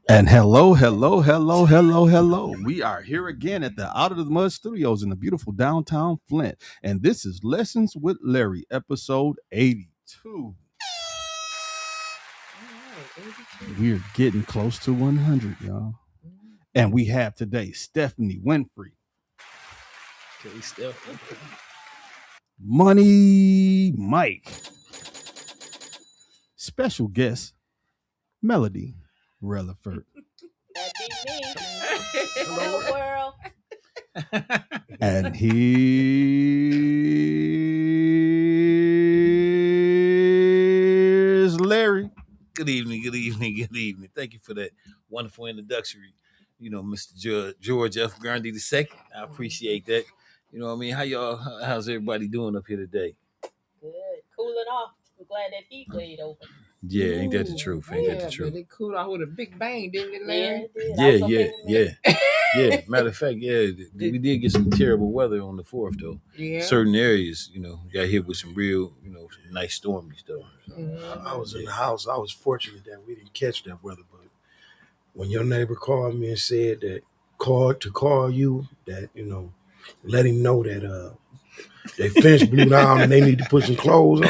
And hello. We are here again at the Out of the Mud Studios in the beautiful downtown Flint. And this is Lessons with Larry, episode 82. We're getting close to 100, y'all. And we have today Stephanie Winfrey, Okay, Steph. Money Mike, special guest Melody Relerford. That be me. Hello, world. And here's Larry. Good evening. Thank you for that wonderful introduction. Mr. George F. Grundy II. I appreciate that. You know what I mean? How's everybody doing up here today? Good. Cooling off. I'm glad that heat wave over. Yeah, ain't that the truth? Ain't that the But truth? it cooled off with a big bang, didn't it, Larry? Yeah. Matter of fact, we did get some terrible weather on the 4th, though. Yeah. Certain areas, got hit with some real, some nice stormy stuff. I was in the house. I was fortunate that we didn't catch that weather. But when your neighbor called me and said that call you, that let him know that their fence blew down and they need to put some clothes on.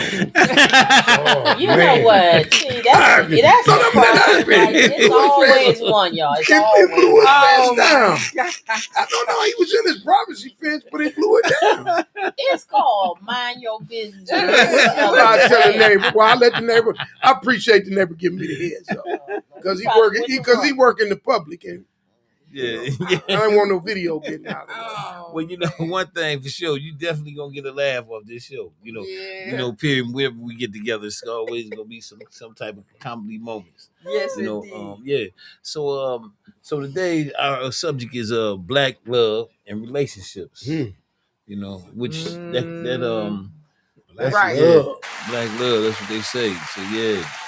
You know what? See, that's the problem. Like, it's always one, y'all. It's It blew his fence down. God. I don't know. He was in his privacy fence, but he blew it down. It's called mind your business. I tell the neighbor. Well, I let the neighbor. I appreciate the neighbor giving me the heads up because he work in the public and. Yeah. I don't want no video getting out of it. Well, one thing for sure, you definitely gonna get a laugh off this show. Period. Whenever we get together, it's always gonna be some type of comedy moments. Yes, Yeah. So today our subject is black love and relationships. Which that's right. Black love. That's what they say. So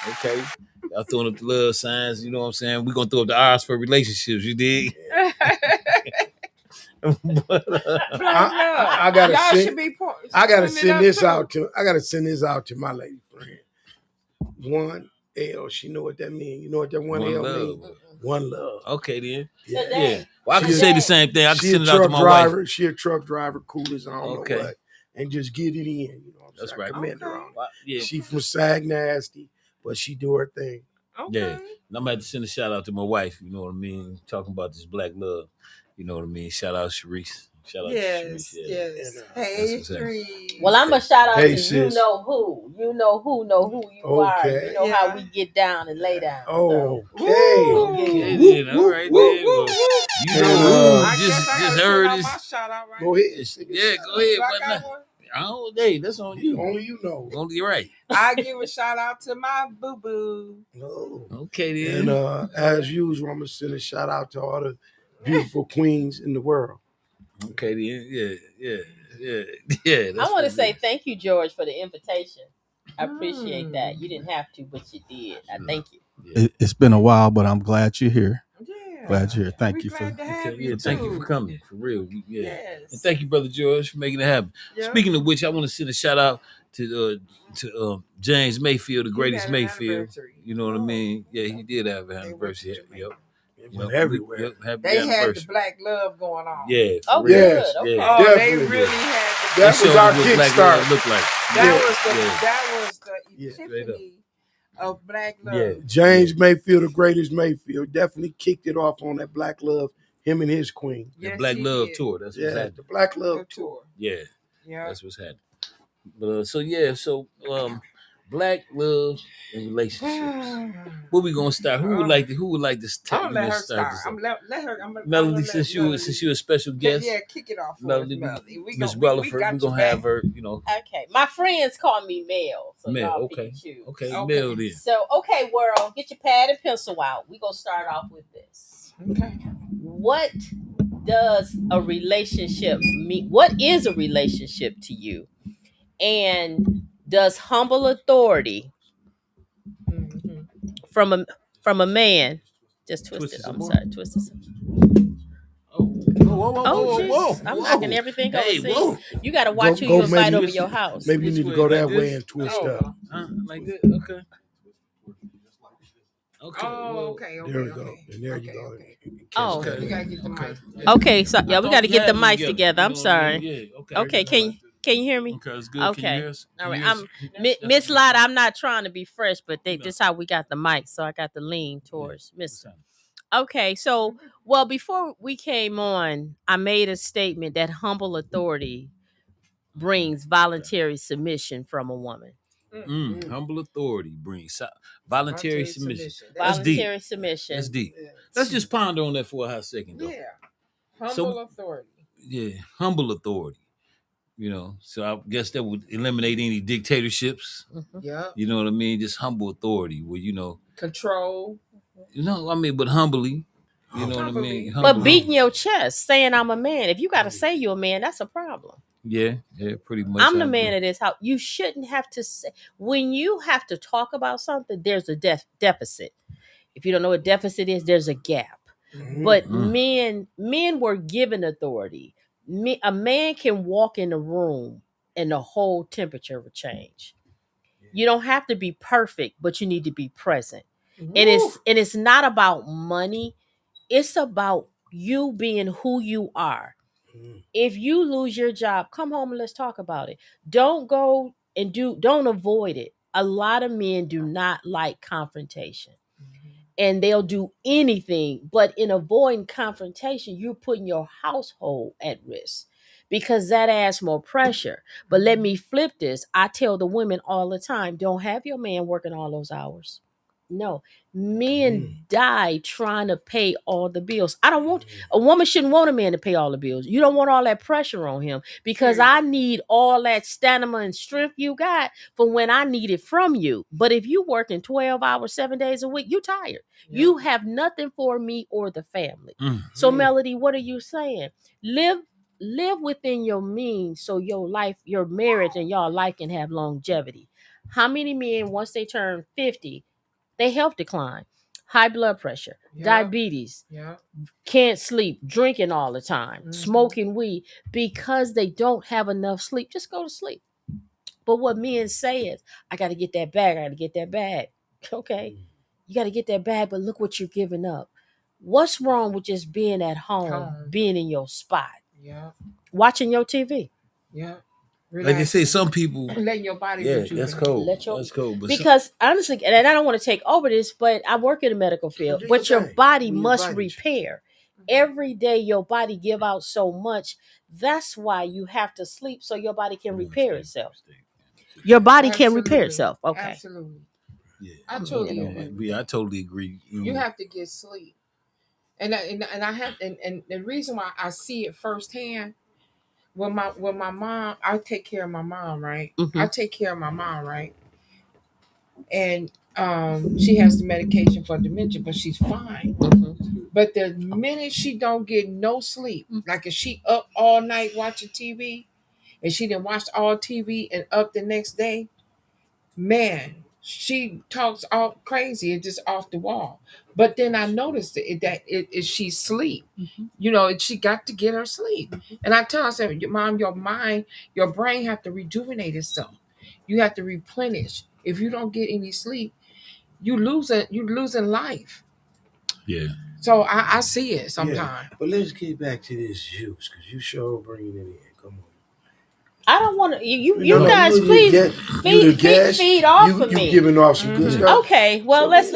okay. Y'all throwing up the love signs, you know what I'm saying? We're gonna throw up the R's for relationships, you dig? I gotta send this out to my lady friend. One L, she know what that means. You know what that one L means? One love. Okay then. Yeah. Well, I can say the same thing. I can send it out to my wife. She a truck driver, cool as I don't know what. And just get it in. You know what I'm saying? That's right. I commend her on it. She from Sag Nasty, but she do her thing. Okay. Yeah. And I'm about to send a shout out to my wife, you know what I mean? Talking about this black love. You know what I mean? Shout out Sharice. Shout out to Sharice. Yes. Hey, Sharice. Well, I'm a shout out to sis. you know who you are. You know how we get down and lay down. Okay. All right, then. Well, you know, just heard this. Go ahead. Yeah, go ahead. Oh, hey, that's on you. Only you know. Only you're right. I give a shout out to my boo boo. Oh. Okay, then. And as usual, I'm gonna send a shout out to all the beautiful queens in the world. Okay, then. Yeah. I want to say thank you, George, for the invitation. I appreciate that. You didn't have to, but you did. I thank you. Yeah. It's been a while, but I'm glad you're here. Yeah. Glad you're here. Thank you for thank you for coming. For real. Yeah. Yes. And thank you, Brother George, for making it happen. Yeah. Speaking of which, I want to send a shout out to James Mayfield, the greatest Mayfield. You know what I mean? Yeah, he did have an anniversary. Yep. Everywhere. They had the black love going on. Yeah. Oh, good. Okay. Yeah. Oh, they really had the that was our kickstart. Look like that was the epiphany of black love. Yeah. James Mayfield, the greatest Mayfield, definitely kicked it off on that black love. Him and his queen. The Black Love Tour. That's what's happening. The Black Love Tour. Yeah. That's what's happening. But black love and relationships. Where we gonna start? Who would like to start? I'm gonna let her start. Let her. Melody, since you're a special guest. Yeah, kick it off. Melody. Miss Relerford, we're gonna have her. Okay, my friends call me Mel. So Mel. Okay, Mel. Then. So world, get your pad and pencil out. We gonna start off with this. Okay. What does a relationship mean? What is a relationship to you? And does humble authority from a man just twist it? I'm sorry, twist it. Whoa. I'm knocking everything over. Hey, whoa. You got to watch who you invite over your house. Maybe you need to go that way and twist up. Like that? Okay. Okay. Okay. There we go. And there you go. Oh. We gotta get the mic. Okay, so yeah, we got to get the mics together. together. I'm You know what I sorry. mean? Yeah. Okay. Okay, can you hear me? Okay, that's good. Can you Okay. hear us? All right. Can you hear us? Miss Lott. I'm not trying to be fresh, but No. this how we got the mic, so I got to lean towards What's Mister. happening? Okay, so well before we came on, I made a statement that humble authority brings voluntary submission from a woman. Humble authority brings voluntary submission. That's Voluntary deep. submission. That's deep. Let's just ponder on that for a hot second, though. Yeah. Humble authority. Yeah, humble authority. So I guess that would eliminate any dictatorships. Yeah. You know what I mean? Just humble authority, where Control. but humbly. You know what I mean? But Humbly. beating your chest, saying I'm a man. If you got to say you're a man, that's a problem. Yeah, pretty much. I'm the man of this house. You shouldn't have to say when you have to talk about something. There's a deficit. If you don't know what deficit is, there's a gap. But men were given authority. A man can walk in a room and the whole temperature will change. You don't have to be perfect, but you need to be present. And it's not about money. It's about you being who you are. If you lose your job, come home and let's talk about it. Don't go and don't avoid it. A lot of men do not like confrontation. And they'll do anything, but in avoiding confrontation, you're putting your household at risk because that adds more pressure. But let me flip this. I tell the women all the time, don't have your man working all those hours. No, men die trying to pay all the bills. A woman shouldn't want a man to pay all the bills. You don't want all that pressure on him because I need all that stamina and strength you got for when I need it from you. But if you working 12 hours, 7 days a week, you tired. Yeah. You have nothing for me or the family. So Melody, what are you saying? Live within your means so your life, your marriage and your life can have longevity. How many men, once they turn 50, they health decline, high blood pressure, diabetes, can't sleep, drinking all the time, smoking weed because they don't have enough sleep. Just go to sleep. But what men say is, I got to get that bag. I got to get that bag. Okay. You got to get that bag, but look what you're giving up. What's wrong with just being at home, being in your spot, watching your TV? Yeah. Like they say, some people letting your body that's cold. That's cold. Because honestly, and I don't want to take over this, but I work in the medical field. But your body must repair. Every day your body give out so much. That's why you have to sleep so your body can repair itself. Your body can repair itself. Okay. Absolutely. Yeah. I totally agree. Yeah, I totally agree. You have to get sleep. And I have and the reason why I see it firsthand. When my mom, I take care of my mom, right? I take care of my mom, right? And she has the medication for dementia, but she's fine. But the minute she don't get no sleep, like if she up all night watching TV, and she didn't watch all TV and up the next day, man, she talks all crazy and just off the wall. But then I noticed that she sleep. She got to get her sleep. And I tell her, I said, Mom, your mind, your brain have to rejuvenate itself. You have to replenish. If you don't get any sleep, you're losing life. Yeah. So I see it sometimes. Yeah. But let's get back to this juice, because you sure bringing it in. Come on. I don't want to. You guys, please feed off of me. You giving off some good stuff. Okay, well let's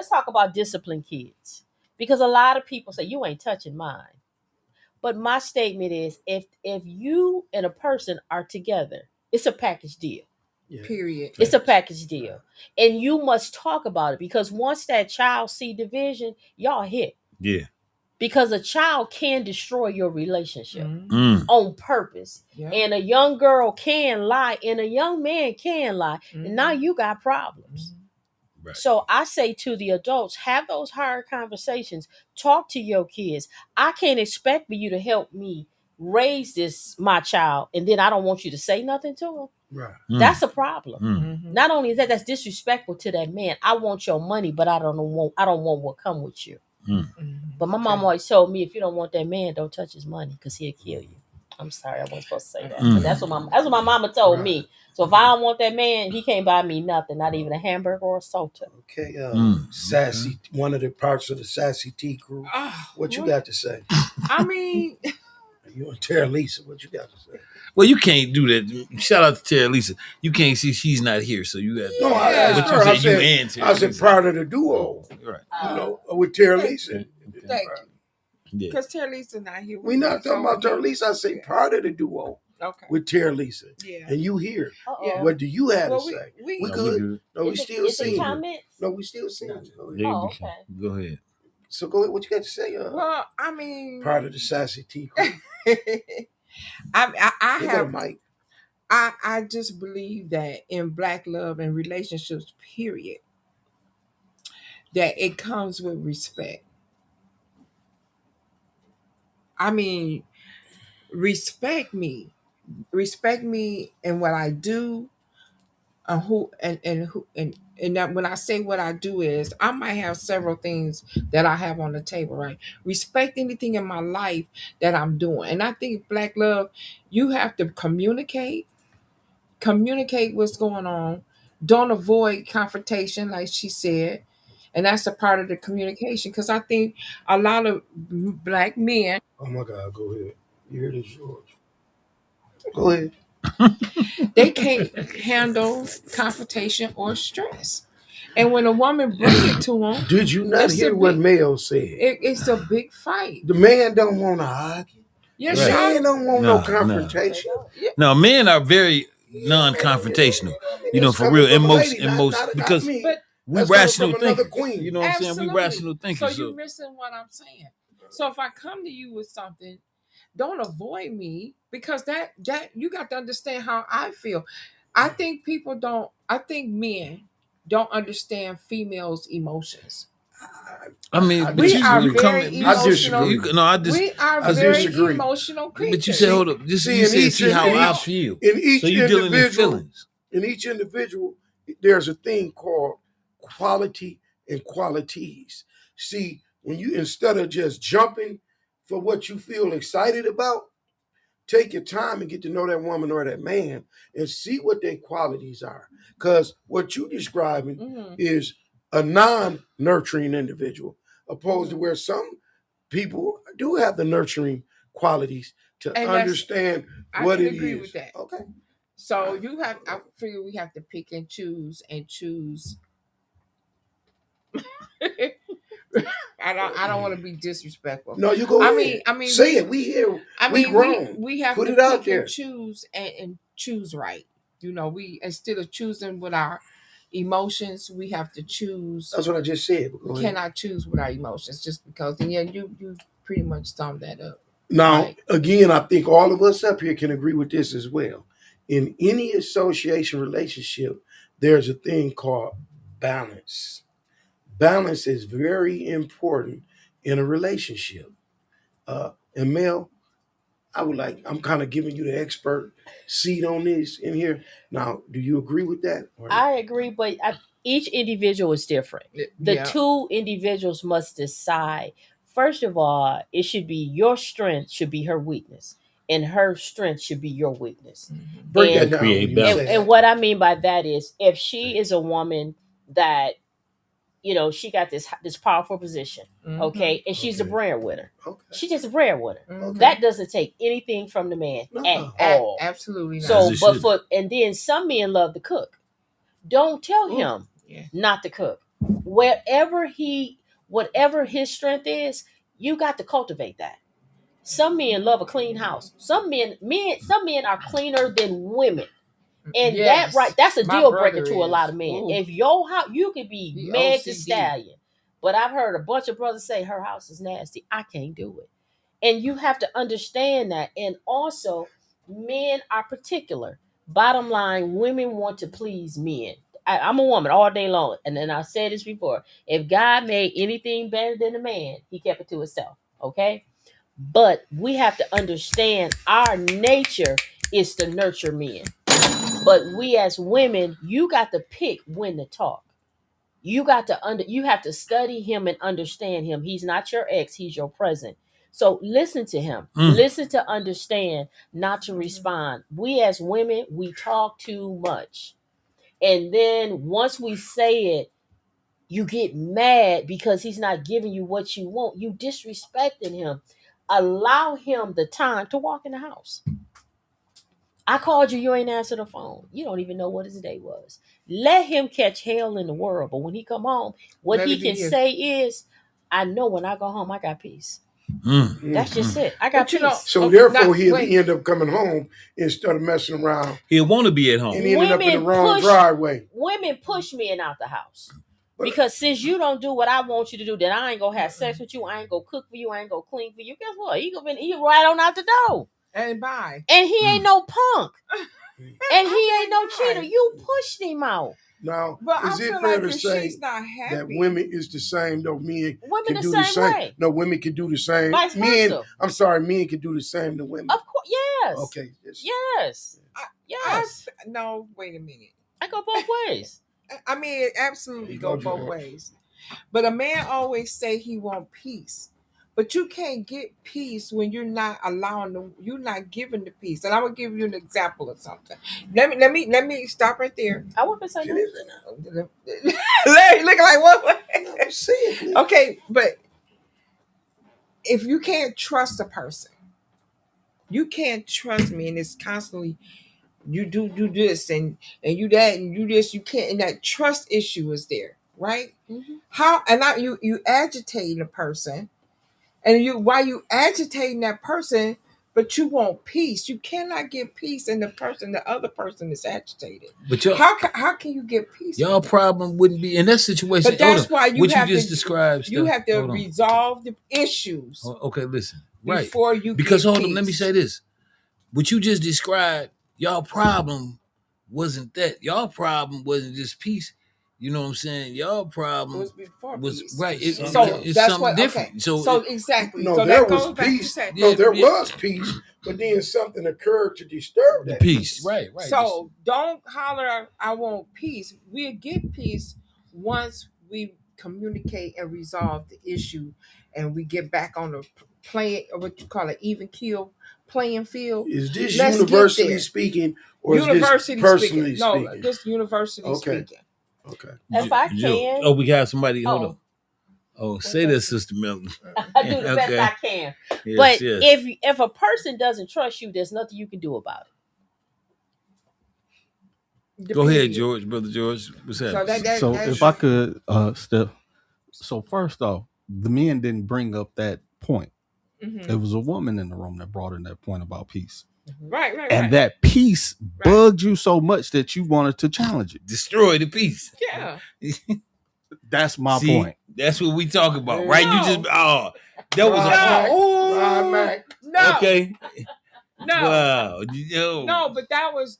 talk about disciplined kids, because a lot of people say you ain't touching mine. But my statement is, if you and a person are together, it's a package deal. Yeah. Period. It's a package deal, and you must talk about it, because once that child see division, y'all hit. Yeah. Because a child can destroy your relationship on purpose. Yeah. And a young girl can lie and a young man can lie. And now you got problems. Right. So I say to the adults, have those hard conversations. Talk to your kids. I can't expect for you to help me raise my child, and then I don't want you to say nothing to him. Right. That's a problem. Not only is that's disrespectful to that man. I want your money, but I don't want what come with you. But my mom always told me, if you don't want that man, don't touch his money, because he'll kill you. I'm sorry, I wasn't supposed to say that. But that's what my mama told me. So if I don't want that man, he can't buy me nothing, not even a hamburger or a soda. Okay, sassy. One of the parts of the sassy T crew. What you got to say? I mean, You and Tara Lisa, what you got to say? Well, you can't do that. Shout out to Tara Lisa. You can't see she's not here, so you got. No, I asked her. I said part of the duo. Right. You know, with Tara Lisa. thank you. Yeah. Because Tara Lisa not here. We not talking about Tara Lisa. I say part of the duo. Okay. With Tara Lisa. Yeah. And you here. Yeah. What do you have to say? We We No, good. No, we still seeing you. comments? No, we still seeing you. Oh, okay. Go ahead. So go ahead. What you got to say? Well, I mean, Part of the sassy T crew. I have. Mike. I just believe that in Black love and relationships, period, that it comes with respect. I mean, respect me in what I do, and that when I say what I do is I might have several things that I have on the table, right? Respect anything in my life that I'm doing, and I think Black love, you have to communicate what's going on. Don't avoid confrontation, like she said. And that's a part of the communication. Because I think a lot of Black men. Oh my God, go ahead. You hear this, George? Go ahead. They can't handle confrontation or stress. And when a woman bring it to them, did you not hear what Mel said? It's a big fight. The man don't want to argue. Yes, the man don't want no confrontation. No, men are very non-confrontational. You know, for real, in most because we rational thinkers. You know what I'm saying? We rational thinkers. So you're missing what I'm saying. So if I come to you with something, don't avoid me, because that you got to understand how I feel. I think men don't understand females' emotions. I mean, we are very emotional. I disagree. We are very emotional creatures. But you said, hold up. You said, see how I feel. So you're dealing in feelings. In each individual, there's a thing called quality and qualities. See, when you, instead of just jumping for what you feel excited about, take your time and get to know that woman or that man and see what their qualities are. Because what you're describing is a non-nurturing individual, opposed to where some people do have the nurturing qualities to understand what it is. I agree with that. Okay. So I figure we have to pick and choose. I don't want to be disrespectful. No, you go ahead. I mean, say it. We here. We grown. We have put to it out pick there. And choose and choose right. You know, we, instead of choosing with our emotions, we have to choose. That's what I just said. We cannot choose with our emotions just because. And yeah, you pretty much summed that up. Now, again, I think all of us up here can agree with this as well. In any association relationship, there's a thing called balance. Balance is very important in a relationship. And Mel, I'm kind of giving you the expert seat on this in here. Now, do you agree with that? I agree, but each individual is different. The two individuals must decide. First of all, it should be your strength should be her weakness, and her strength should be your weakness. Break that down. And what I mean by that is, if she is a woman that, you know, she got this powerful position, okay, and she's a breadwinner. Okay. She's just a breadwinner. That doesn't take anything from the man at all. Absolutely not. So, and then some men love to cook. Don't tell him not to cook. Whatever his strength is, you got to cultivate that. Some men love a clean house. Some men are cleaner than women. And that's a deal breaker to a lot of men. Ooh. If your house, you could be Meg the Stallion, but I've heard a bunch of brothers say her house is nasty. I can't do it. And you have to understand that. And also, men are particular. Bottom line, women want to please men. I'm a woman all day long. And then I said this before. If God made anything better than a man, he kept it to himself. Okay? But we have to understand our nature is to nurture men. But we as women, you got to pick when to talk. You have to study him and understand him. He's not your ex, he's your present. So listen to him. Listen to understand, not to respond. We as women, we talk too much. And then once we say it, you get mad because he's not giving you what you want. You disrespecting him. Allow him the time to walk in the house. I called you, you ain't answered the phone. You don't even know what his day was. Let him catch hell in the world. But when he come home, what Let he it be can his. say is, I know when I go home, I got peace. That's just it. I got But you know, peace. So okay, therefore, now, he'll wait. end up coming home instead of messing around He'll want to be at home. and ending up in the Women wrong push- driveway. Women push men out the house. But- Because since you don't do what I want you to do, then I ain't gonna have sex with you. I ain't gonna cook for you. I ain't gonna clean for you. Guess what? He right on out the door. And bye. And he ain't no punk. And he ain't no Right. cheater. You pushed him out. Now, But I is it feel fair like to if say she's not happy, that women is the same, though men Women can the do the same same? way. No, women can do the same. Vice Men, versa. I'm sorry, men can do the same to women. Of course, yes. Okay. Yes. Yes. no, wait a minute. I go both ways. I mean, it absolutely go both ways. But a man always say he want peace. But you can't get peace when you're not you're not giving the peace. And I will give you an example of something. Let me stop right there. I want to say Larry looking like what? I'm saying. Okay, but if you can't trust a person, you can't trust me, and it's constantly you do this and you that and you this, you can't, and that trust issue is there, right? Mm-hmm. How and I you agitating a person, and while you agitating that person, but you want peace. You cannot get peace in the other person is agitated. But how can you get peace? Y'all problem wouldn't be in that situation. But that's why you have just to described. You have to resolve the issues. Okay, listen. Before you because get hold peace. on, let me say this. What you just described, y'all problem wasn't that. Y'all problem wasn't just peace. You know what I'm saying? Y'all problem was before was peace. right. It's That's something what, different. Okay. So exactly. No, so there that was goes back to peace. say, was peace, but then something occurred to disturb the that peace. Right. So don't holler, I want peace. We'll get peace once we communicate and resolve the issue, and we get back on the what you call it, even keel playing field. Is this Let's universally speaking, or university is this personally speaking? speaking? No, this university speaking. Okay. If I can. Oh, we got somebody. Hold Oh. on. Oh, say that, Sister Milton. I do the best I can. Yes, but yes. if a person doesn't trust you, there's nothing you can do about it. Go ahead, George, Brother George. What's happening? So if I could, Steph. So first off, the men didn't bring up that point. Mm-hmm. It was a woman in the room that brought in that point about peace. Right. And that peace bugged you so much that you wanted to challenge it. Destroy the peace. Yeah. That's my point. That's what we talk about, right? No. You just that was no. Okay. No. Wow. No, but that was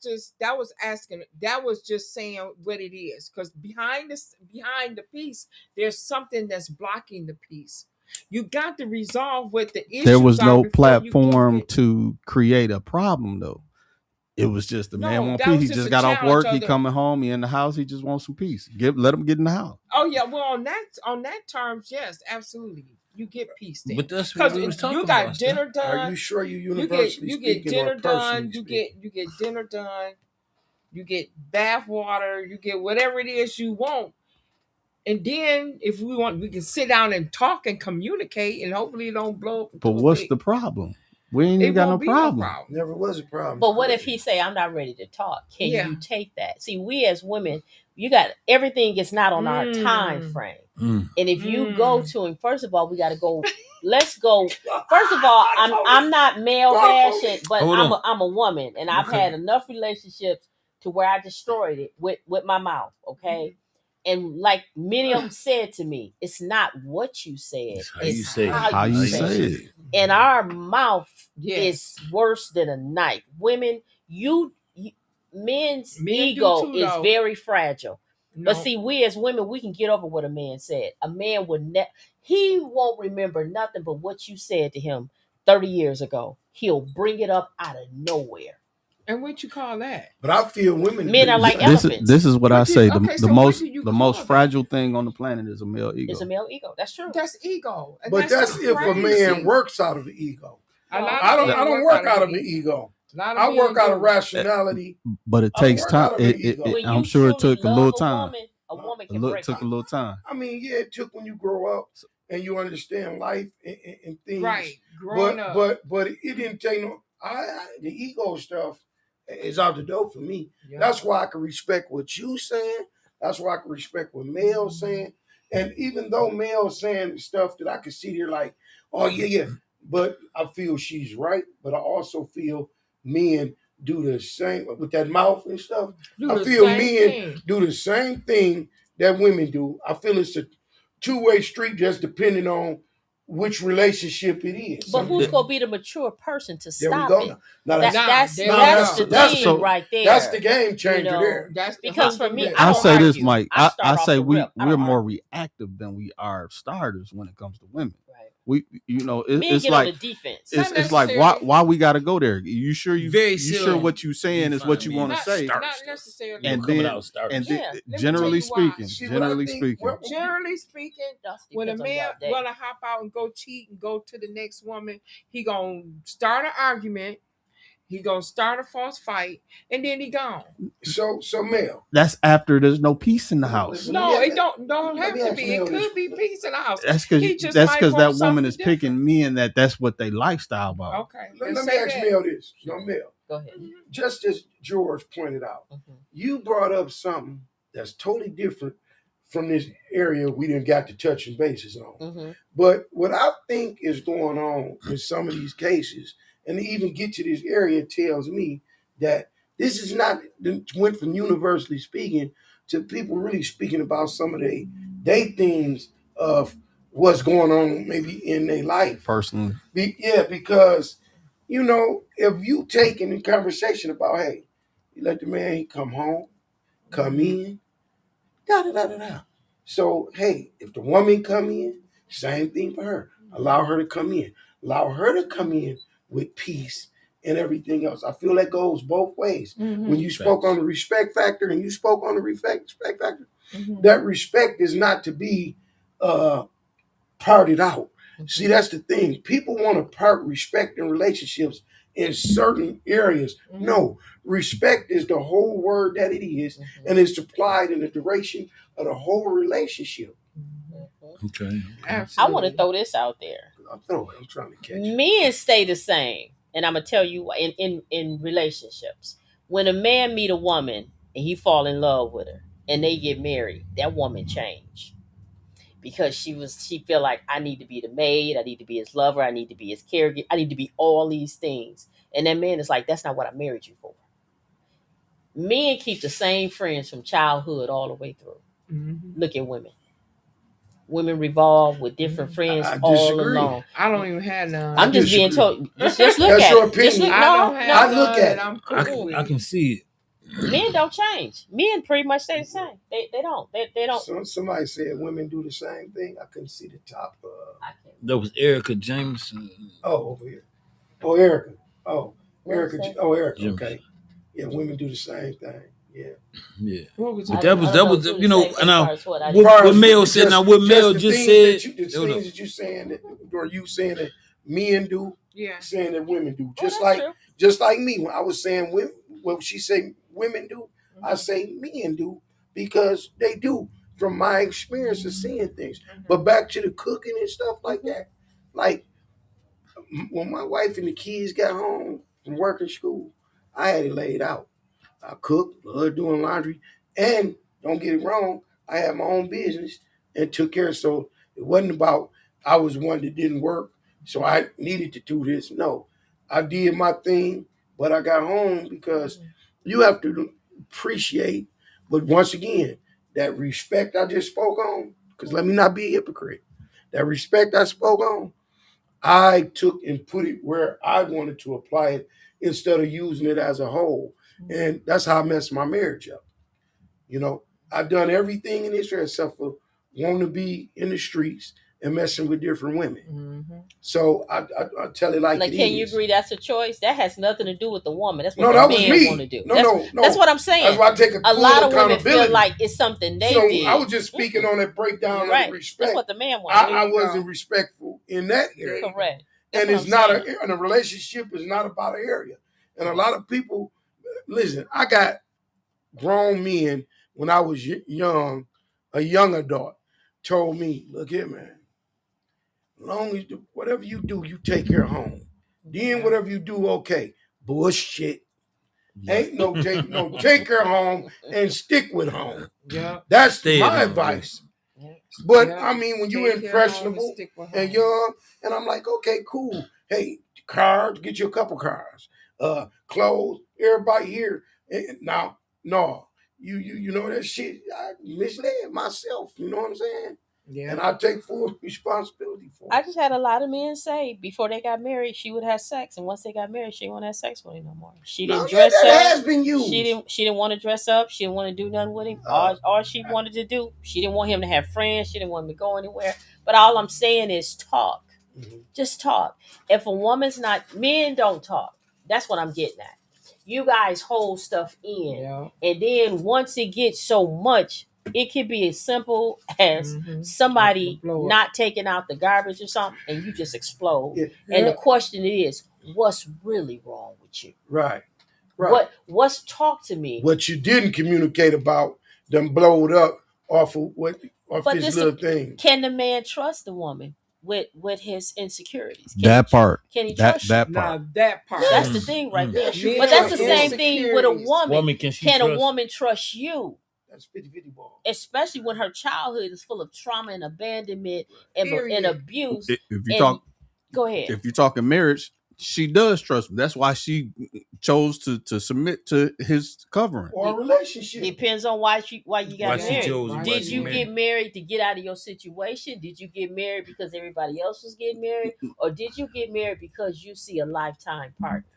just saying what it is. Because behind the peace, there's something that's blocking the peace. You got to resolve what the issues. There was are no before platform to create a problem, though. It was just the man want peace. He just got off work. He coming home. He in the house. He just wants some peace. Let him get in the house. Oh yeah, well on that terms, yes, absolutely. You get peace then. But that's what we was talking you got about, dinner done. Are you sure you universally you get dinner done. You speaking? get dinner done. You get bath water. You get whatever it is you want. And then if we want, we can sit down and talk and communicate, and hopefully it don't blow up. But what's the problem? We ain't even got no problem. Never was a problem. But what if he say, I'm not ready to talk? Can you take that? See, we as women, everything is not on our time frame. And if you go to him, first of all, we got to go. Let's go. First of all, I'm not male bashing, but I'm a woman, and I've had enough relationships to where I destroyed it with my mouth. Okay. And like many of them said to me, it's not what you said, it's how you say it. And our mouth is worse than a knife. Women, men's ego is very fragile. No. But see, we as women, we can get over what a man said. A man would he won't remember nothing but what you said to him 30 years ago. He'll bring it up out of nowhere. And what you call that? But I feel women Men are like elephants. This is what I say. Okay, The so what do you the call most that? fragile thing on the planet is a male ego. It's a male ego. That's true. That's ego. And but that's if a man works out of the ego. I don't work out of an ego. I work out of rationality. But it takes time. I'm sure it took a little time. A woman can break took a little time. I mean, yeah, it took when you grow up and you understand life and things. Right, growing up. But it didn't take no. The ego stuff is out the door for me. Yeah. That's why I can respect what you saying. That's why I can respect what Mel's saying. And even though Mel's saying stuff that I can see there like, oh yeah, but I feel she's right. But I also feel men do the same with that mouth and stuff. I feel men do the same thing that women do. I feel it's a two-way street, just depending on which relationship it is. But who's gonna be the mature person to stop there we go. it? Now, that's the thing right there. That's the game changer there. That's because for me, I say this, Mike. I say we're more reactive than we are starters when it comes to women. Right. We, it's like on the defense. It's like why we got to go there? You sure sure what you saying is what you want to say? Not necessarily. And generally speaking, when a man want to hop out and go cheat and go to the next woman, he gonna start an argument. He gonna start a false fight, and then he gone. So Mel, that's after there's no peace in the house. No, it don't have to be. It could be peace in the house. That's because that woman is picking men that's what they lifestyle about. Okay, let me ask Mel this. No, Mel. Go ahead. Just as George pointed out, you brought up something that's totally different from this area we didn't got to touching bases on. But what I think is going on in some of these cases, and to even get to this area, tells me that this is not went from universally speaking to people really speaking about some of they things of what's going on maybe in their life personally. Because if you take in the conversation about, hey, you let the man he come home, come in, da. So hey, if the woman come in, same thing for her. Allow her to come in. Allow her to come in with peace and everything else. I feel that goes both ways. When you spoke on the respect factor and you spoke on the respect factor, that respect is not to be parted out. See, that's the thing. People want to part respect in relationships in certain areas. No, respect is the whole word that it is, and it's applied in the duration of the whole relationship. Okay. I want to throw this out there. I'm trying to catch it. Men stay the same, and I'm gonna tell you in relationships. When a man meet a woman and he fall in love with her, and they get married, that woman changed. Because she feel like, I need to be the maid, I need to be his lover, I need to be his caregiver, I need to be all these things. And that man is like, that's not what I married you for. Men keep the same friends from childhood all the way through. Look at women. Women revolve with different friends all along. I don't even have none. I'm just being told. Just look That's at your it. opinion. I look at it. I'm cool. I can see it. Men don't change. Men pretty much stay the same. They don't. They don't. Somebody said women do the same thing. I couldn't see the top. That was Erica Jameson. Oh, over here. Oh, Erica. Oh, Erica. Erica. Okay. Yeah, women do the same thing. Yeah. But that was and now what Mel said. Now what Mel just said. The things that you saying or you saying that men do. Yeah. Saying that women do. Just like me when I was saying what she say women do, I say men do because they do from my experience of seeing things. But back to the cooking and stuff like that, like when my wife and the kids got home from work and school, I had it laid out. I cooked, loved doing laundry, and don't get it wrong, I had my own business and took care of. So it wasn't about I was one that didn't work, so I needed to do this. No, I did my thing, but I got home because you have to appreciate. But once again, that respect I just spoke on, because let me not be a hypocrite. That respect I spoke on, I took and put it where I wanted to apply it instead of using it as a whole. And that's how I messed my marriage up. I've done everything in Israel except for wanting to be in the streets and messing with different women. So I tell it like it can is. you agree that's a choice? That has nothing to do with the woman. That's what that the man want to do. No, that's what I'm saying. That's why I take a lot of women feel like it's something they did. I was just speaking on that breakdown of respect. That's what the man wants. I wasn't respectful in that area. Correct. And it's not and a relationship is not about an area. And a lot of people, listen, I got grown men when I was young, a young adult, told me, look here, man, as long as whatever you do, you take her home. Then whatever you do, okay. Bullshit. Ain't take her home and stick with home. Yeah. That's my advice. Yeah. But I mean, when you're impressionable and young, and I'm like, okay, cool. Hey, cars, get you a couple cars. Clothes, everybody here. Now, no, you know that shit. I misled myself. You know what I'm saying? Yeah. And I take full responsibility for it. I just had a lot of men say before they got married, she would have sex, and once they got married, she didn't want to have sex with him no more. She didn't dress up. That has been used. She didn't want to dress up. She didn't want to do nothing with him. All she wanted to do, she didn't want him to have friends. She didn't want him to go anywhere. But all I'm saying is talk. Mm-hmm. Just talk. If a woman's not, men don't talk. That's what I'm getting at. You guys hold stuff in, and then once it gets so much, it could be as simple as somebody not taking out the garbage or something, and you just explode. Yeah. And the question is, what's really wrong with you? Right. What's talk to me? What you didn't communicate about them blowed up off this little thing. Can the man trust the woman with his insecurities? That part. Can he trust that you? part? Nah, that part. That's the thing right there. But that's the same thing with a woman. Can a woman trust you? That's 50-50 ball. Especially when her childhood is full of trauma and abandonment and abuse. Go ahead. If you're talking marriage, she does trust him. That's why she chose to submit to his covering. Or a relationship. Depends on why you got married. Did you get married to get out of your situation? Did you get married because everybody else was getting married? Or did you get married because you see a lifetime partner?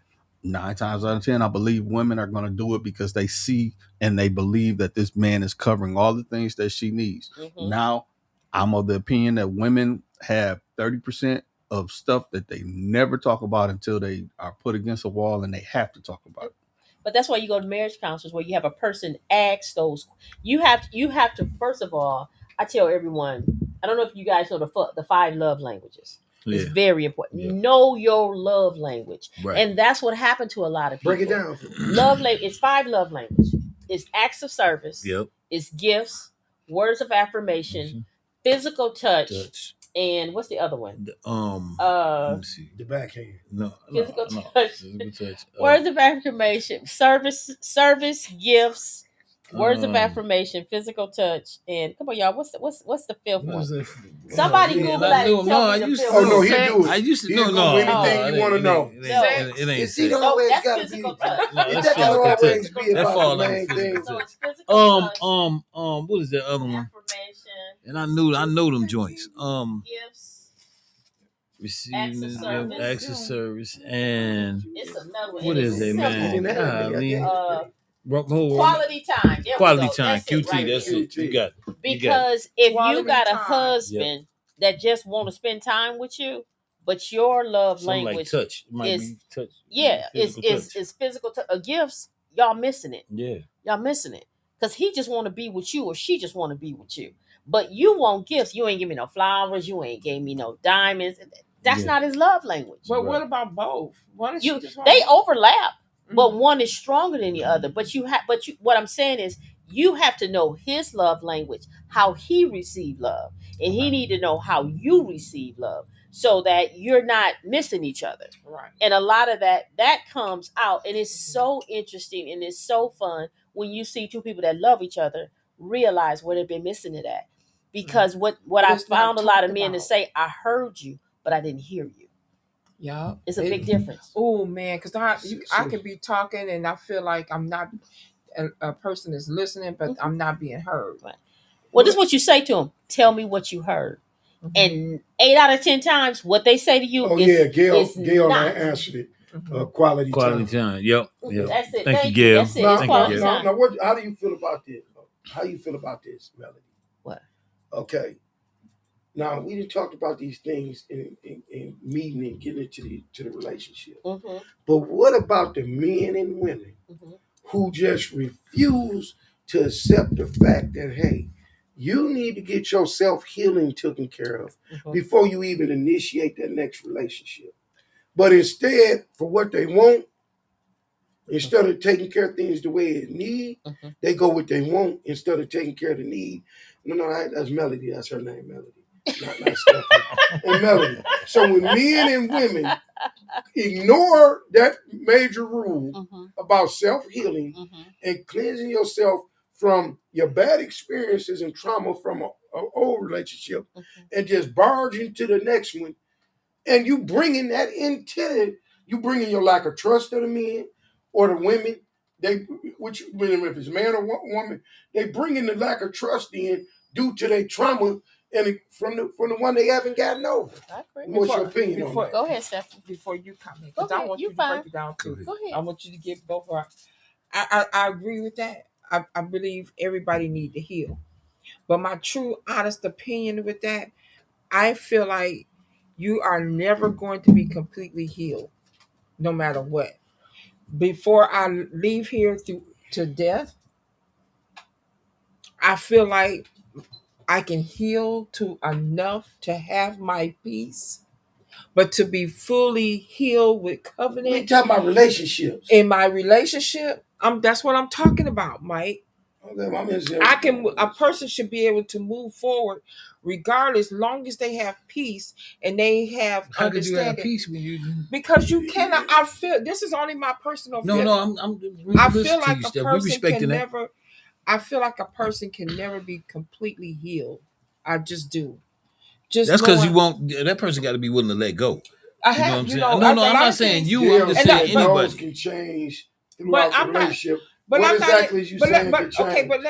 9 times out of 10, I believe women are going to do it because they see and they believe that this man is covering all the things that she needs. Mm-hmm. Now, I'm of the opinion that women have 30% of stuff that they never talk about until they are put against a wall and they have to talk about it. But that's why you go to marriage counselors where you have a person ask those. You have to first of all, I tell everyone, I don't know if you guys know the 5 love languages. Yeah. It's very important. Yeah. Know your love language. Right. And that's what happened to a lot of people. Break it down. Love language. It's 5 love languages. It's acts of service. Yep. It's gifts, words of affirmation, physical touch. And what's the other one? Let me see. The backhand. Physical touch. Words of affirmation, service, gifts, words of affirmation, physical touch, and come on, y'all. What's the 5th one? Somebody Google that. I used to know. No. Anything you want to know. It ain't. See, that's physical touch. That don't always be about the main thing. So it's physical touch. What is that other one? And I know them joints. Gifts, receiving acts of service, and it's another one. What is it, man? Quality time. Quality time. QT. That's it. You got it. Because if you got a husband that just want to spend time with you, but your love language like touch. It might be touch. Yeah, it's physical touch. Gifts. Y'all missing it. Yeah, y'all missing it. Because he just want to be with you, or she just want to be with you. But you want gifts. You ain't give me no flowers. You ain't gave me no diamonds. That's not his love language. But what about both? They overlap, but one is stronger than the other. But what I'm saying is, you have to know his love language, how he received love, and he need to know how you receive love, so that you're not missing each other. Right. And a lot of that comes out, and it's so interesting and it's so fun when you see 2 people that love each other realize where they've been missing it at. Because what I found a lot of men to say, I heard you, but I didn't hear you. Yeah, it's a big difference. Oh man, because I could be talking and I feel like I'm not a person is listening, but I'm not being heard. Right. Well, this is what you say to them. Tell me what you heard. And 8 out of 10 times, what they say to you Gail answered it. Quality time. Yep. That's it. Thank you, Gail. That's it. It's quality time. Now, how do you feel about this? How do you feel about this, Melody? What? Okay. Now we done talked about these things in meeting and getting into the relationship. But what about the men and women who just refuse to accept the fact that, hey, you need to get your self-healing taken care of before you even initiate that next relationship. But instead, for what they want, instead of taking care of things the way it need, they go what they want instead of taking care of the need. No, that's Melody. That's her name, Melody. Not Stephanie. And Melody. So when men and women ignore that major rule about self-healing and cleansing yourself from your bad experiences and trauma from an old relationship and just barge into the next one, and you bringing that into it, you bringing your lack of trust of the men or the women, which if it's man or woman, they bringing the lack of trust in due to their trauma and from the one they haven't gotten over. What's your opinion on that? Go ahead, Stephanie. Before you comment, because I want you to break it down too. Go ahead. I want you to get both of I agree with that. I believe everybody need to heal. But my true honest opinion with that, I feel like you are never going to be completely healed, no matter what. Before I leave here to death, I feel like I can heal to enough to have my peace, but to be fully healed with covenant. We talking about relationships. In my relationship, that's what I'm talking about, Mike. Okay, a person should be able to move forward regardless, long as they have peace and they have How understanding. could you have peace when you? Because you cannot. I feel this is only my personal. No, I feel like a person can that. never. I feel like a person can never be completely healed. I just do. That's because you won't. That person got to be willing to let go. I have, you know. No, I'm not saying you. I'm just saying anybody can change throughout the relationship. But what I'm exactly not, is you saying? Okay, but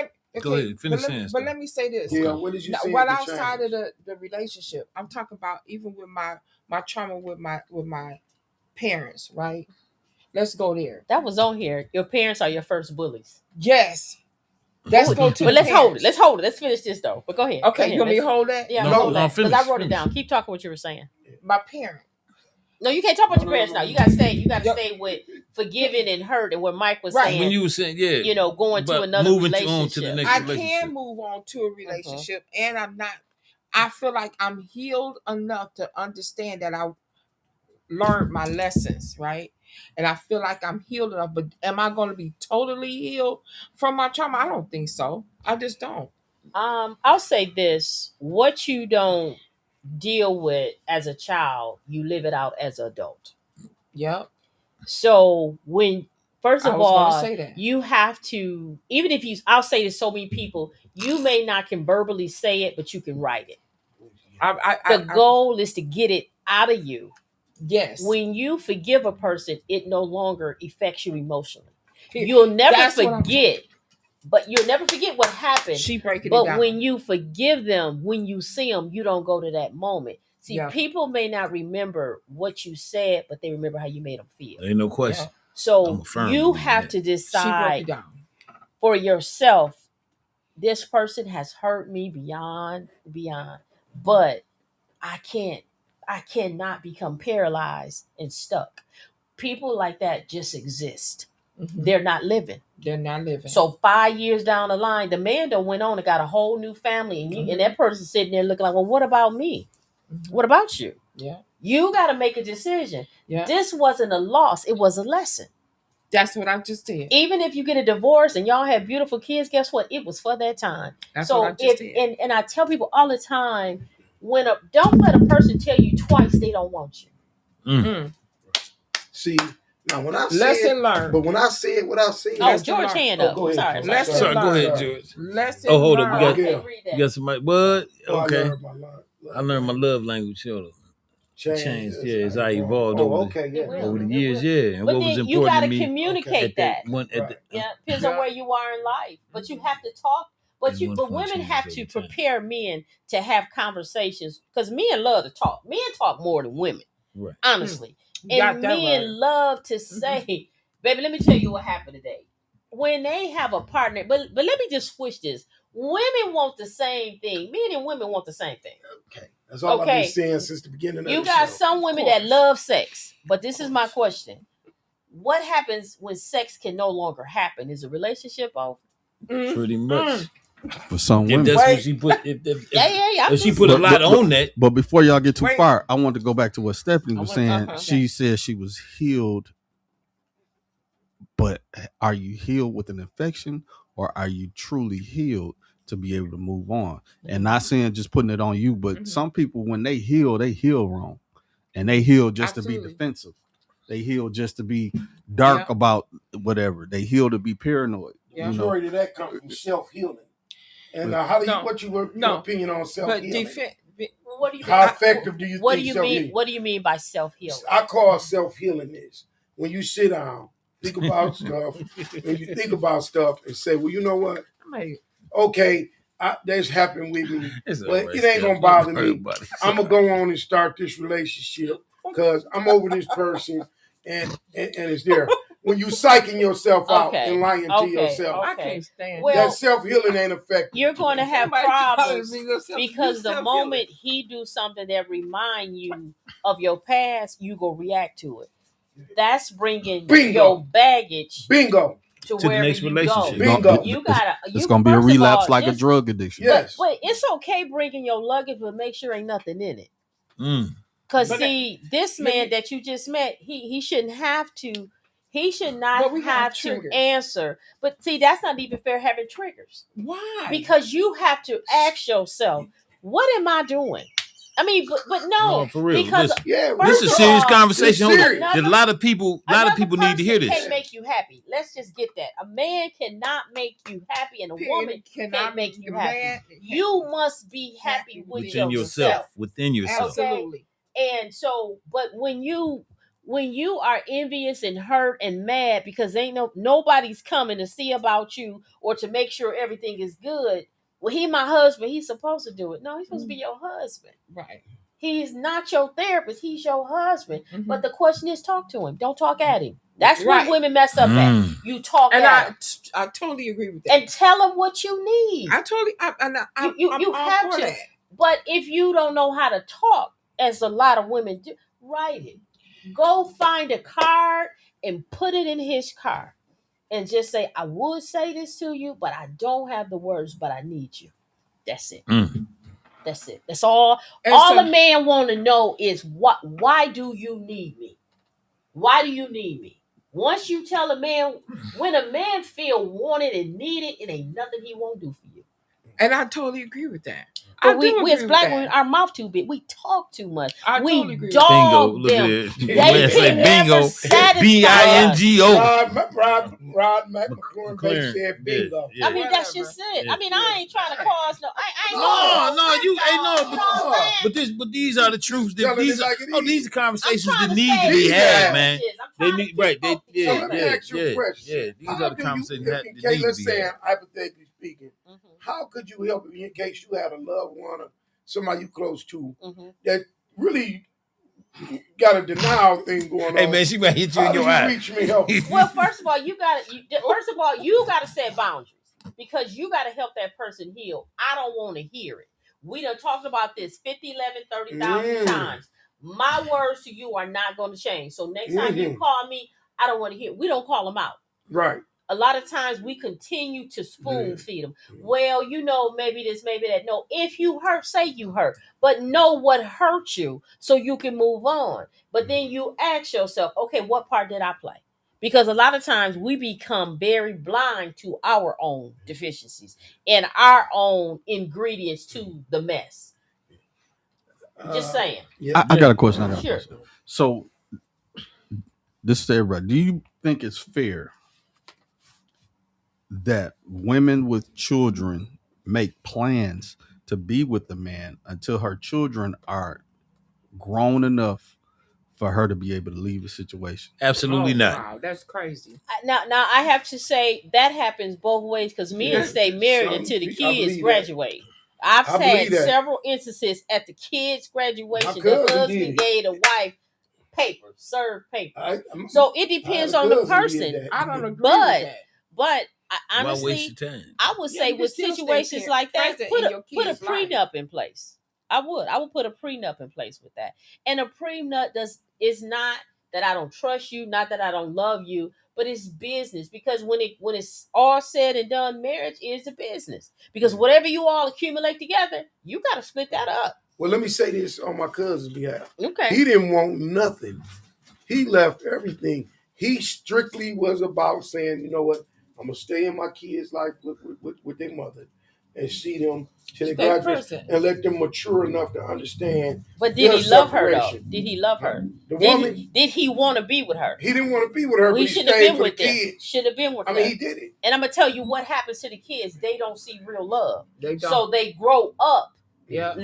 go ahead. Finish saying. But let me say this. Yeah, what did you say? What outside of the relationship? I'm talking about even with my trauma with my parents, right? Let's go there. That was on here. Your parents are your first bullies. Yes. Let's go to. But let's hold it. Let's hold it. Let's finish this though. But go ahead. Okay, you want me to hold that? Yeah, hold that. Because I wrote it down. Keep talking what you were saying. My parent. No, you can't talk about your parents now. You gotta stay. You gotta stay with forgiving and hurt, and what Mike was saying. When you were saying, yeah, you know, going to another relationship. On to the next relationship. I can move on to a relationship, and I'm not. I feel like I'm healed enough to understand that I learned my lessons, right? And I feel like I'm healed enough. But am I going to be totally healed from my trauma? I don't think so. I just don't. I'll say this: what you don't deal with as a child, you live it out as an adult. Yep. So when first of all, you have to, even if I'll say to so many people, you may not can verbally say it, but you can write it. The goal is to get it out of you. Yes. When you forgive a person, it no longer affects you emotionally. You'll never forget. But you'll never forget what happened. But when you forgive them, when you see them, you don't go to that moment. See, people may not remember what you said, but they remember how you made them feel. Ain't no question. So you have to decide for yourself, this person has hurt me beyond. But I cannot become paralyzed and stuck. People like that just exist. Mm-hmm. They're not living. So 5 years down the line, the man done went on and got a whole new family, and that person sitting there looking like, well, what about me? Mm-hmm. What about you? Yeah. You got to make a decision. Yeah. This wasn't a loss. It was a lesson. That's what I just did. Even if you get a divorce and y'all have beautiful kids, guess what? It was for that time. That's what I just did. And I tell people all the time, don't let a person tell you twice they don't want you. Mm. See, now when I say learned. But when I say it without saying, George hand up. Go ahead. Sorry, go ahead, George. Hold up, we got somebody. What? Okay. I learned my love language. Change. Yeah, as I evolved over the years. Yeah, and but what was important you got to to me. communicate that. Depends on where you are in life, but you have to talk. But women have to prepare men to have conversations, because men love to talk. Men talk more than women, right? Honestly. And men love to say, baby, let me tell you what happened today. When they have a partner, but let me just switch this. Women want the same thing. Men and women want the same thing. Okay. That's all I've Okay. been saying since the beginning of You the got show. some women that love sex, but this is my question. What happens when sex can no longer happen? Is a relationship over? Pretty much. For some If women. that's what she put, Yeah. if she put a lot on that. But before y'all get too far, I want to go back to what Stephanie was saying. Okay. She said she was healed, but are you healed with an infection, or are you truly healed to be able to move on? And not saying just putting it on you, but some people, when they heal wrong, and they heal just to be defensive. They heal just to be dark about whatever. They heal to be paranoid. Yeah. Majority of that comes from self-healing. And what's your opinion on self-healing? What do you mean? How effective do you think self-healing? What do you mean by self-healing? I call self-healing this. When you sit down, think about stuff, and you think about stuff and say, well, you know what? Okay, that's happened with me, but it ain't going to bother me. I'm going to go on and start this relationship because I'm over this person and it's there. When you psyching yourself out and lying to yourself, I can't stand that self-healing ain't effective. You're going to have problems because the moment he do something that remind you of your past, you go react to it. That's bringing your baggage to the next relationship. Bingo. It's gonna be a relapse like a drug addiction. Yes. But it's okay bringing your luggage, but make sure ain't nothing in it. Because this man that you just met, he shouldn't have to. He should not have to answer. But see, that's not even fair having triggers. Why? Because you have to ask yourself, what am I doing? I mean, but no, for real. because this is a serious conversation. A lot of people need to hear this. Can't make you happy. Let's just get that. A man cannot make you happy, and a woman cannot make you happy. You must be happy within yourself. Within yourself, absolutely. And so, but when you are envious and hurt and mad because nobody's coming to see about you or to make sure everything is good. Well, he my husband. He's supposed to do it. No, he's supposed to be your husband. Right. He's not your therapist. He's your husband. But the question is, talk to him. Don't talk at him. That's what women mess up at. You talk at him. I totally agree with that. And tell him what you need. You have to. That. But if you don't know how to talk, as a lot of women do, write it. Go find a card and put it in his car. And just say, I would say this to you, but I don't have the words, but I need you. That's it. That's it. That's all. All a man want to know is why do you need me? Why do you need me? Once you tell a man, when a man feel wanted and needed, it ain't nothing he won't do for you. And I totally agree with that. But we as black women, our mouth too big. We talk too much. We dog them. They can never satisfy bingo. Rod McClure said bingo. I mean, that's just it. I mean, I ain't trying to cause no. But these are the truths. These are conversations that need to be had, man. They need Let me ask you a question. These are the conversations that need to be had. Let's say, hypothetically speaking, how could you help in case you had a loved one or somebody you close to that really got a denial thing going on? Hey man, she might hit you in your eye. Reach me help? Well, first of all, you gotta set boundaries because you gotta help that person heal. I don't want to hear it. We done talked about this 50, 11, 30,000 times. My words to you are not going to change. So next time you call me, I don't want to hear it. We don't call them out. Right. A lot of times we continue to spoon feed them. Well, maybe this, maybe that. No, if you hurt, say you hurt. But know what hurt you so you can move on. But then you ask yourself, okay, what part did I play? Because a lot of times we become very blind to our own deficiencies and our own ingredients to the mess. Just saying. I got a question. Sure. So, this is everybody. Do you think it's fair that women with children make plans to be with the man until her children are grown enough for her to be able to leave a situation? Absolutely not. Wow, that's crazy. Now I have to say that happens both ways because men stay married until the kids graduate. I've had several instances at the kids' graduation. The husband gave the wife paper, served paper. So it depends on the person. I don't agree with that. But honestly, I would say with situations like that, put a prenup in place. I would put a prenup in place with that. And a prenup is not that I don't trust you, not that I don't love you, but it's business, because when it's all said and done, marriage is a business. Because whatever you all accumulate together, you got to split that up. Well, let me say this on my cousin's behalf. Okay. He didn't want nothing. He left everything. He strictly was about saying, you know what, I'm gonna stay in my kids' life with their mother and see them till they graduate and let them mature enough to understand. But did he love her though? Did he love her? The woman? Did he want to be with her? He didn't want to be with her, well, but he should have stayed been for with the kids. Should have been with her. I mean, he did it. And I'm gonna tell you what happens to the kids. They don't see real love. They don't. So they grow up. Yeah.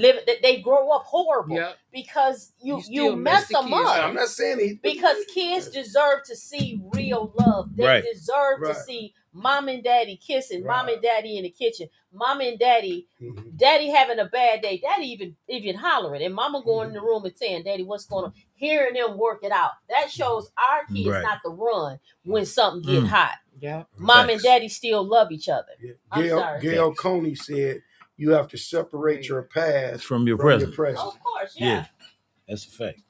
They grow up horrible because you mess them up. I'm not saying because kids deserve to see real love. They deserve to see mom and daddy kissing, mom and daddy in the kitchen, mom and daddy, daddy having a bad day, daddy even hollering, and mama going in the room and saying, "Daddy, what's going on?" Hearing them work it out. That shows our kids not to run when something get hot. Yeah, mom and daddy still love each other. Gail Coney said, you have to separate your past from your present. Of course, yeah. That's a fact.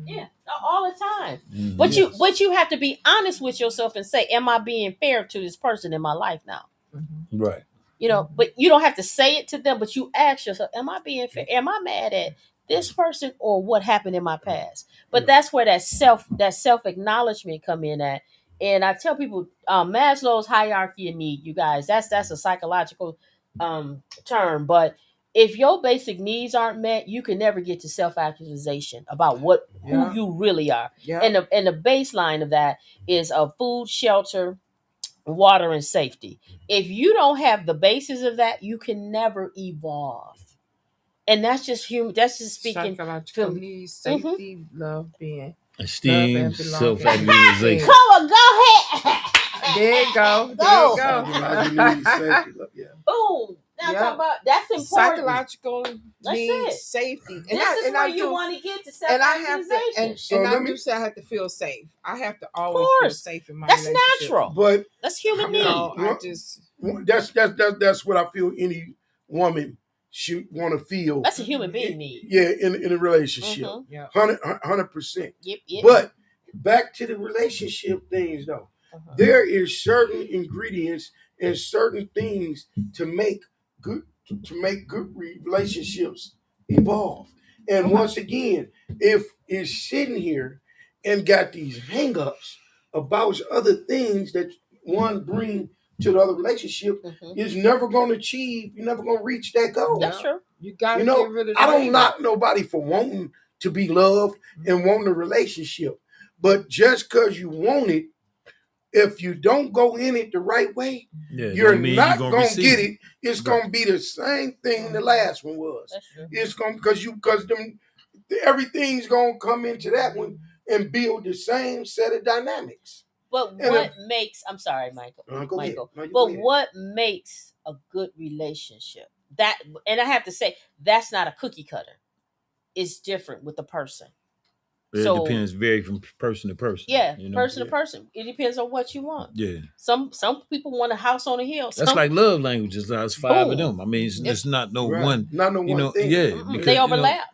Yeah, all the time. But you have to be honest with yourself and say, am I being fair to this person in my life now? Right. You know, but you don't have to say it to them, but you ask yourself, am I being fair? Am I mad at this person or what happened in my past? But that's where that self acknowledgement come in at. And I tell people, Maslow's hierarchy of need, you guys, that's a psychological term, but if your basic needs aren't met, you can never get to self-actualization about who you really are. And the baseline of that is food, shelter, water, and safety. If you don't have the basis of that, you can never evolve. And that's just human. That's just speaking. Psychological needs, safety, love, being esteem, self-actualization. Come on, go ahead. There you go. Boom. Now talk about that's important. Psychological needs, safety. And this is where you want to get to self-actualization. And I do say I have to feel safe. I have to always feel safe in my relationship. That's natural. But that's human need. That's what I feel any woman should want to feel. That's a human being need. Yeah, in a relationship. 100%. Yep. But back to the relationship things though. There is certain ingredients and certain things to make good relationships evolve. And once again, if it's sitting here and got these hangups about other things that one bring to the other relationship, is never going to achieve. You're never going to reach that goal. That's true. You got to get rid of. I don't knock nobody for wanting to be loved and wanting a relationship, but just because you want it, if you don't go in it the right way, you're not going to get it. It's going to be the same thing the last one was. It's going because everything's going to come into that one and build the same set of dynamics. But I'm sorry, Michael. What makes a good relationship? That, and I have to say, that's not a cookie cutter. It's different with the person. It depends from person to person. Yeah, person to person. It depends on what you want. Yeah. Some people want a house on a hill. That's like love languages. There's 5 of them. I mean, it's not one. Not no one thing. Yeah, because, they overlap.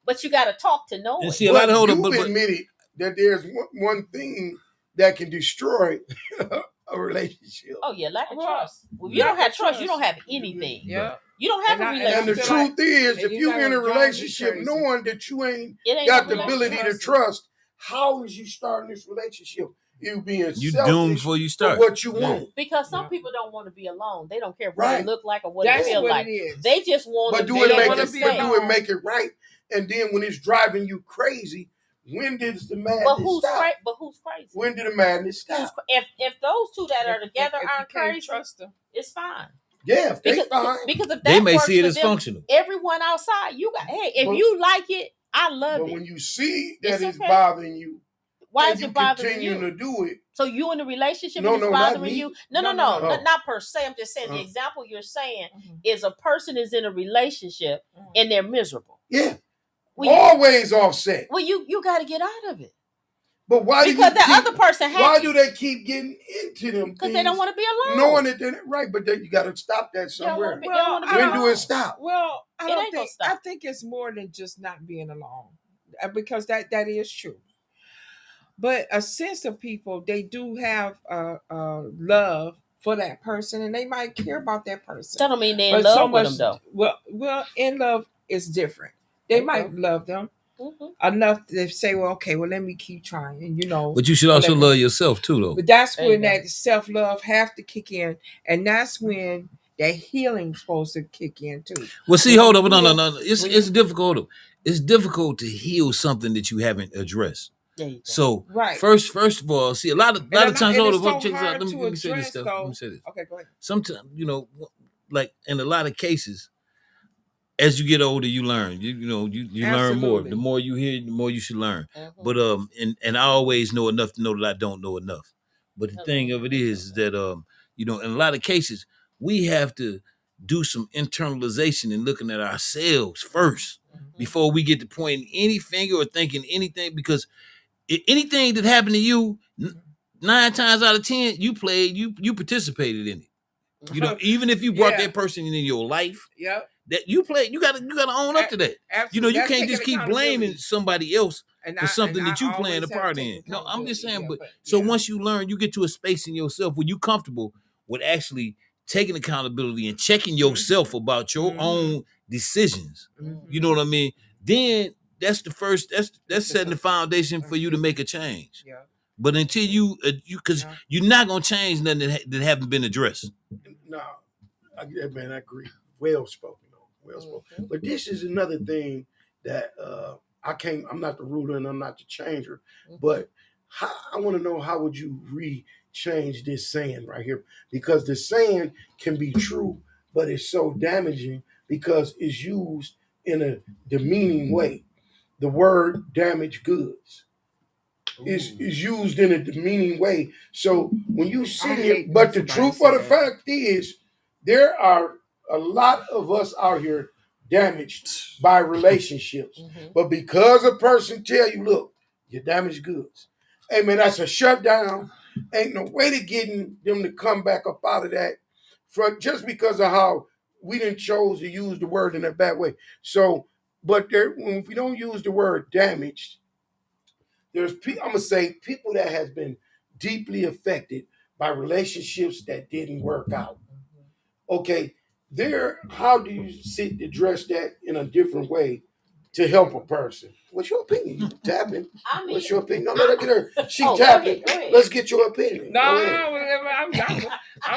But you got to talk to know it. See, a lot of you've admitted that there's one thing that can destroy a relationship. Oh yeah, lack of trust. Well, if you don't have trust, you don't have anything. Yeah. You don't have a relationship. And the truth is, if you're in a relationship knowing that you ain't got the ability to trust, how is you starting this relationship? You being doomed before you start. What you want. Because some people don't want to be alone. They don't care what they look like or what they feel like. It they just want to do it make it right. And then when it's driving you crazy, when does the madness stop? But who's crazy? When did the madness stop? If those two that are together aren't crazy, trust them. It's fine. Yeah, if they fine. Because if they may see it as functional. Everyone outside, if you like it, I love it. But when you see that it's bothering you, why is it bothering you? Continue to do it. So you in a relationship and it's bothering you? No. Not per se. I'm just saying the example you're saying is a person is in a relationship and they're miserable. Yeah. Always offset. Well, you got to get out of it. But why because the other person happy. Why do they keep getting into them? Because they don't want to be alone. Knowing that they're right, but then you got to stop that somewhere. When do it stop? Well, I don't think. Stop. I think it's more than just not being alone, because that is true. But a sense of people, they do have love for that person, and they might care about that person. That don't mean they're in love with them, though. Well, in love is different. They might love them enough to say, "Well, okay, well, let me keep trying," you know. But you should also love yourself too, though. But that's when that self-love have to kick in, and that's when that healing's supposed to kick in too. Well, see, hold up, no. It's difficult. It's difficult to heal something that you haven't addressed. So first of all, see, a lot of times, hold up, let me say this stuff. Let me say this. Okay, go ahead. Sometimes, like in a lot of cases, as you get older, you learn. You learn more. The more you hear, the more you should learn. But and I always know enough to know that I don't know enough. But the thing of it is that in a lot of cases, we have to do some internalization and looking at ourselves first before we get to pointing any finger or thinking anything, because anything that happened to you, 9 times out of 10, you played, you participated in it. Even if you brought that person in your life, that you played, you gotta own up to that. Absolutely. You can't just keep blaming somebody else for something that you playing a part in. No, I'm just saying, but once you learn, you get to a space in yourself where you're comfortable with actually taking accountability and checking yourself about your own decisions. You know what I mean? Then that's the first. That's setting the foundation for you to make a change. But until you you're not gonna change nothing that haven't been addressed. No, I agree. Well spoken. But this is another thing that I'm not the ruler and I'm not the changer. But I want to know, how would you change this saying right here? Because the saying can be true, but it's so damaging because it's used in a demeaning way. The word damaged goods is used in a demeaning way. So when you see it, but the truth of the fact is, there are a lot of us out here damaged by relationships. But because a person tell you, look, you're damaged goods, hey man, that's a shutdown. Ain't no way to getting them to come back up out of that just because of how we didn't chose to use the word in a bad way. So, but when we don't use the word damaged, I'm gonna say people that has been deeply affected by relationships that didn't work out. Okay, how do you address that in a different way to help a person? What's your opinion? You tapping? What's your opinion? No, let her get her. She tapping. Go ahead. Let's get your opinion. No, I'm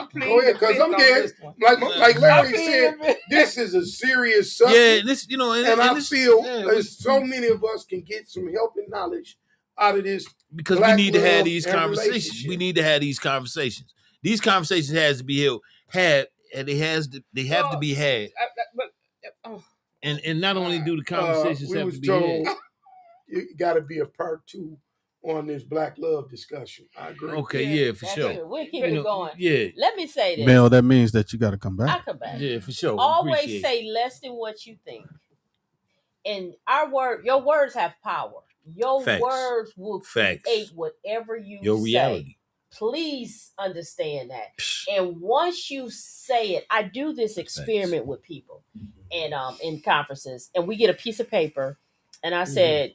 pleased. Go ahead, because I'm there. Like Larry said, this is a serious subject. Yeah, this and I feel so many of us can get some help and knowledge out of this, because we need to have these conversations. We need to have these conversations. These conversations has to be held. And they have to be had. And not only do the conversations have to be had. It got to be a part 2 on this Black love discussion. I agree. Okay, yeah, for sure. True. We'll keep it going. Yeah. Let me say this. Mel, that means that you got to come back. I'll come back. Yeah, for sure. Always say less than what you think. And your words have power. Your words will create whatever you your say. Reality. Please understand that. And once you say it, I do this experiment with people and in conferences, and we get a piece of paper, and I said,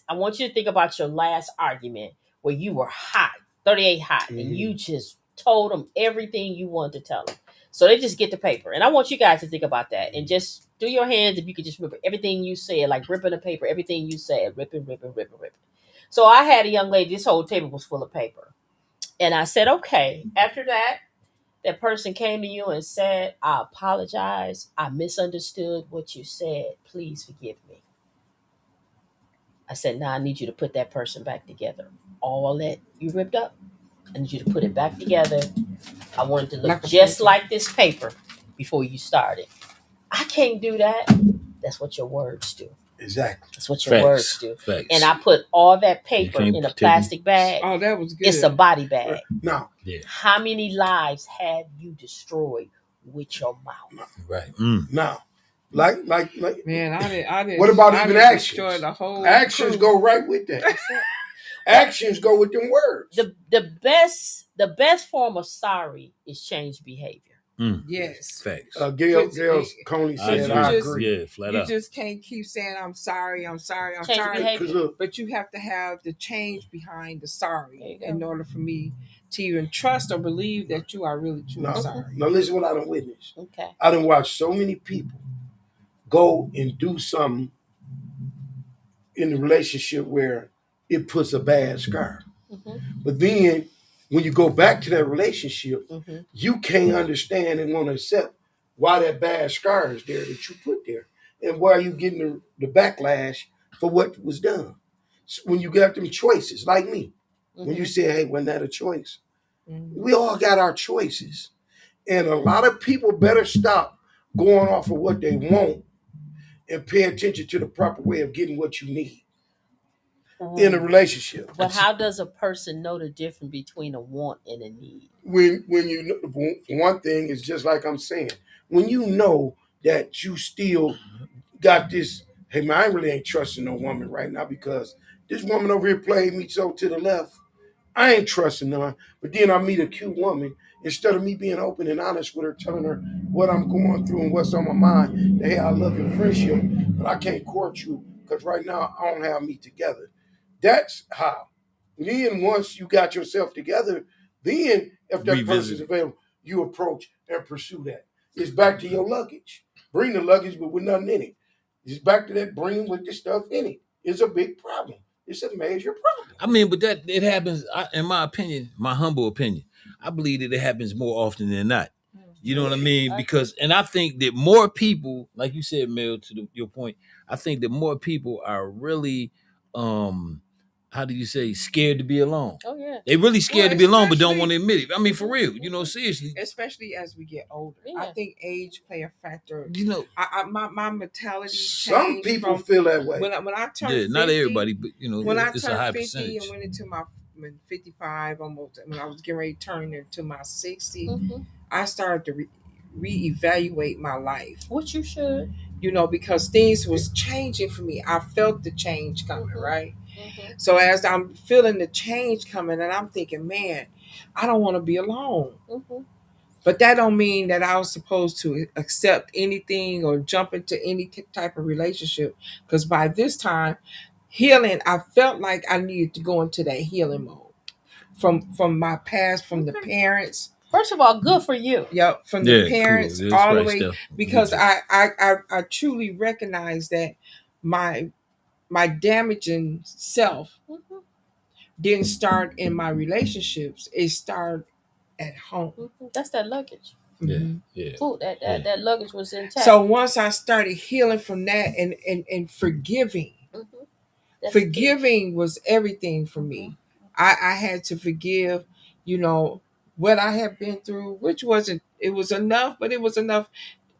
I want you to think about your last argument where you were hot, 38 hot, and you just told them everything you wanted to tell them. So they just get the paper, and I want you guys to think about that and just do your hands, if you could just remember everything you said, like ripping the paper, everything you said, ripping. So I had a young lady, this whole table was full of paper. And I said, okay, after that person came to you and said, I apologize. I misunderstood what you said. Please forgive me. I said, now I need you to put that person back together. All that you ripped up, I need you to put it back together. I want it to look just like this paper before you started. I can't do that. That's what your words do. Exactly. That's what your words do. Facts. And I put all that paper in a plastic bag. Oh, that was good. It's a body bag. Now, how many lives have you destroyed with your mouth? Right. Now, like man, I didn't. What about even actions? The whole actions go right with that. actions go with them words. The best form of sorry is change behavior. Yes. Facts. Gail Coney said, I agree. Yeah, flat You out. just can't keep saying I'm sorry, I'm sorry, I'm Change sorry. behavior. Look, But you have to have the change behind the There sorry you in go. order for me to even trust or believe that you are really truly now, sorry. now listen what I done witnessed. Okay. I done watched so many people go and do something in the relationship where it puts a bad scar. Mm-hmm. But then when you go back to that relationship, Mm-hmm. you can't understand and want to accept why that bad scar is there that you put there. And why you getting the backlash for what was done. So when you got them choices, like me, when you say, hey, wasn't that a choice? We all got our choices. And a lot of people better stop going off of what they want and pay attention to the proper way of getting what you need in a relationship. But how does a person know the difference between a want and a need? When you know, one thing is just like I'm saying, when you know that you still got this, hey man, I really ain't trusting no woman right now because this woman over here played me so to the left. I ain't trusting none. But then I meet a cute woman. Instead of me being open and honest with her, telling her what I'm going through and what's on my mind, that, hey, I love your friendship, but I can't court you because right now I don't have me together. That's how. Then once you got yourself together, then if that person's available, you approach and pursue that. It's back to your luggage. Bring the luggage, but with nothing in it. It's back to that bringing with the stuff in it. It's a big problem. It's a major problem. I mean, but that it happens. In my opinion, my humble opinion, I believe that it happens more often than not. You know what I mean? Because, and I think that more people, like you said, Mel, to your point, I think that more people are really, how do you say, scared to be alone. Oh yeah. They really scared to be alone, but don't want to admit it. I mean, for real, you know, seriously. Especially as we get older. Yeah. I think age play a factor. You know, my mentality Some changed people from feel that way. when I turned 50, not everybody, but you know, when I it's a turned high 50 percentage. and went into my 55 almost, when I was getting ready to turn into my 60, Mm-hmm. I started to reevaluate my life. What you should. You know, because things was changing for me. I felt the change coming, right? Mm-hmm. So as I'm feeling the change coming, and I'm thinking, man, I don't want to be alone. Mm-hmm. But that don't mean that I was supposed to accept anything or jump into any type of relationship. Because by this time, healing, I felt like I needed to go into that healing mode from my past, from the parents. First of all, good for you. Yep, from the parents cool. all right, the way, Steph. because I truly recognize that my damaging self Mm-hmm. didn't start in my relationships. It started at home. Mm-hmm. That's that luggage. Yeah. Ooh, that luggage was intact. So once I started healing from that and forgiving, forgiving was everything for me. I had to forgive, you know, what I had been through, which wasn't, it was enough, but it was enough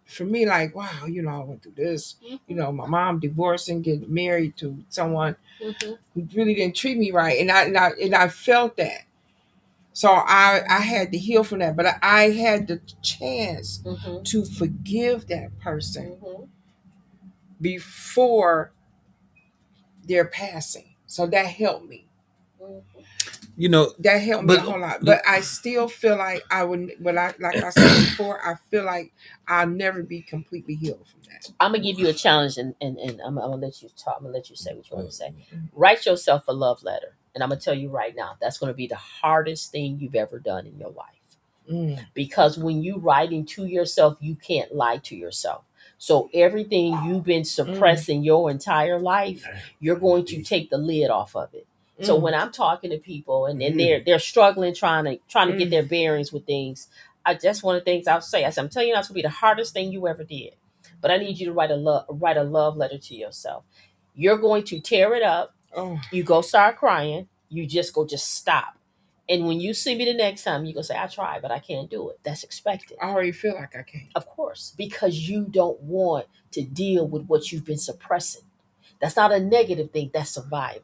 for me, like, wow, you know, I went through this. You know, my mom divorcing, getting married to someone who really didn't treat me right. And I felt that. So I had to heal from that. But I had the chance to forgive that person before their passing. So that helped me. You know, that helped me a whole lot. But I still feel like I would, but like I said before, I feel like I'll never be completely healed from that. I'm gonna give you a challenge, and I'm gonna let you talk. I'm gonna let you say what you want to say. Write yourself a love letter, and I'm gonna tell you right now, that's gonna be the hardest thing you've ever done in your life. Because when you writing to yourself, you can't lie to yourself. So everything you've been suppressing your entire life, you're going to take the lid off of it. So when I'm talking to people and they're struggling, trying to get their bearings with things, that's one of the things I'll say. I said, I'm telling you, that's gonna be the hardest thing you ever did. But I need you to write a love letter to yourself. You're going to tear it up. Oh. You go start crying. You just stop. And when you see me the next time, you go say, I tried, but I can't do it. That's expected. I already feel like I can't. Of course, because you don't want to deal with what you've been suppressing. That's not a negative thing. That's survival.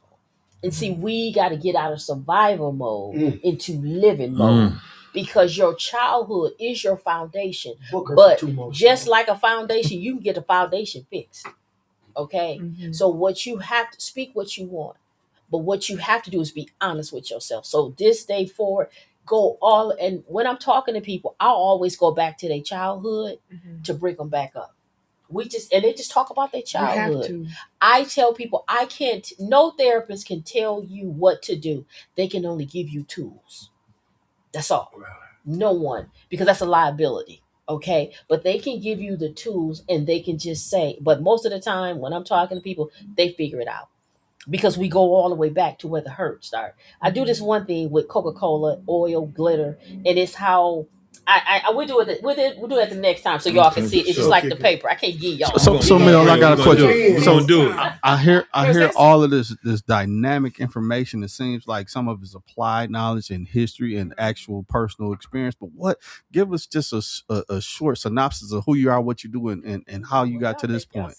And see, we got to get out of survival mode into living mode. Because your childhood is your foundation. But just like a foundation, you can get a foundation fixed. Okay? So what you have to speak what you want. But what you have to do is be honest with yourself. So this day forward, go all. And when I'm talking to people, I'll always go back to their childhood to bring them back up. And they just talk about their childhood. I tell people, I can't, no therapist can tell you what to do. They can only give you tools. That's all. No one, because that's a liability. Okay. But they can give you the tools and they can just say, but most of the time when I'm talking to people, they figure it out because we go all the way back to where the hurt started. I do this one thing with Coca-Cola, oil, glitter, and it's how I will do it. We'll do it the next time so y'all can see it. It's just like the paper. I can't give y'all. So Mel, I got a question. We're gonna do it. I hear all of this dynamic information. It seems like some of it's applied knowledge and history and actual personal experience. But give us just a short synopsis of who you are, what you do, and how you got to this point.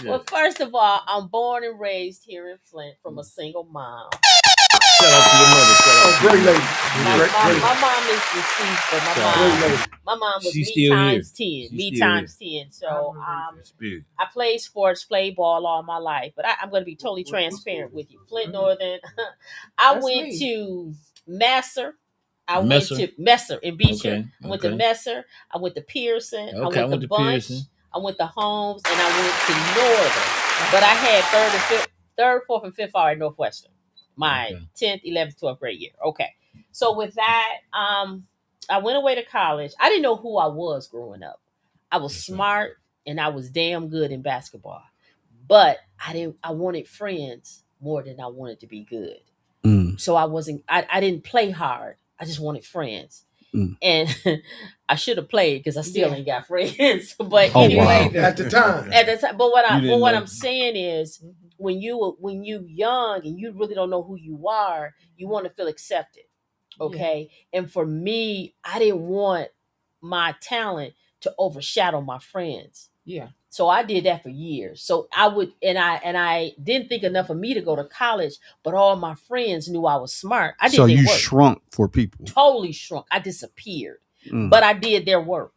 Well, first of all, I'm born and raised here in Flint from a single mom. Shout out to your mother. Great lady. My mom is deceased, but my mom was me times 10. Me times 10. So I played sports, played ball all my life. But I'm going to be totally transparent with you. Flint Northern. I went to Messer. I went to Messer in Beecher. I went to Messer. I went to Pearson. I went to Bunch. I went to Holmes, and I went to Northern. But I had third, fourth, and fifth hour at Northwestern. My 10th, 11th, 12th grade year. Okay. So with that, I went away to college. I didn't know who I was growing up. I was smart and I was damn good in basketball. But I wanted friends more than I wanted to be good. So I didn't play hard. I just wanted friends. And I should have played because I still ain't got friends. But anyway, at the time. But what I'm saying is, when you young and you really don't know who you are, you want to feel accepted. Okay. Yeah. And for me, I didn't want my talent to overshadow my friends. Yeah. So I did that for years. So I didn't think enough of me to go to college, but all my friends knew I was smart. I did so you work. Shrunk for people. Totally shrunk. I disappeared. But I did their work.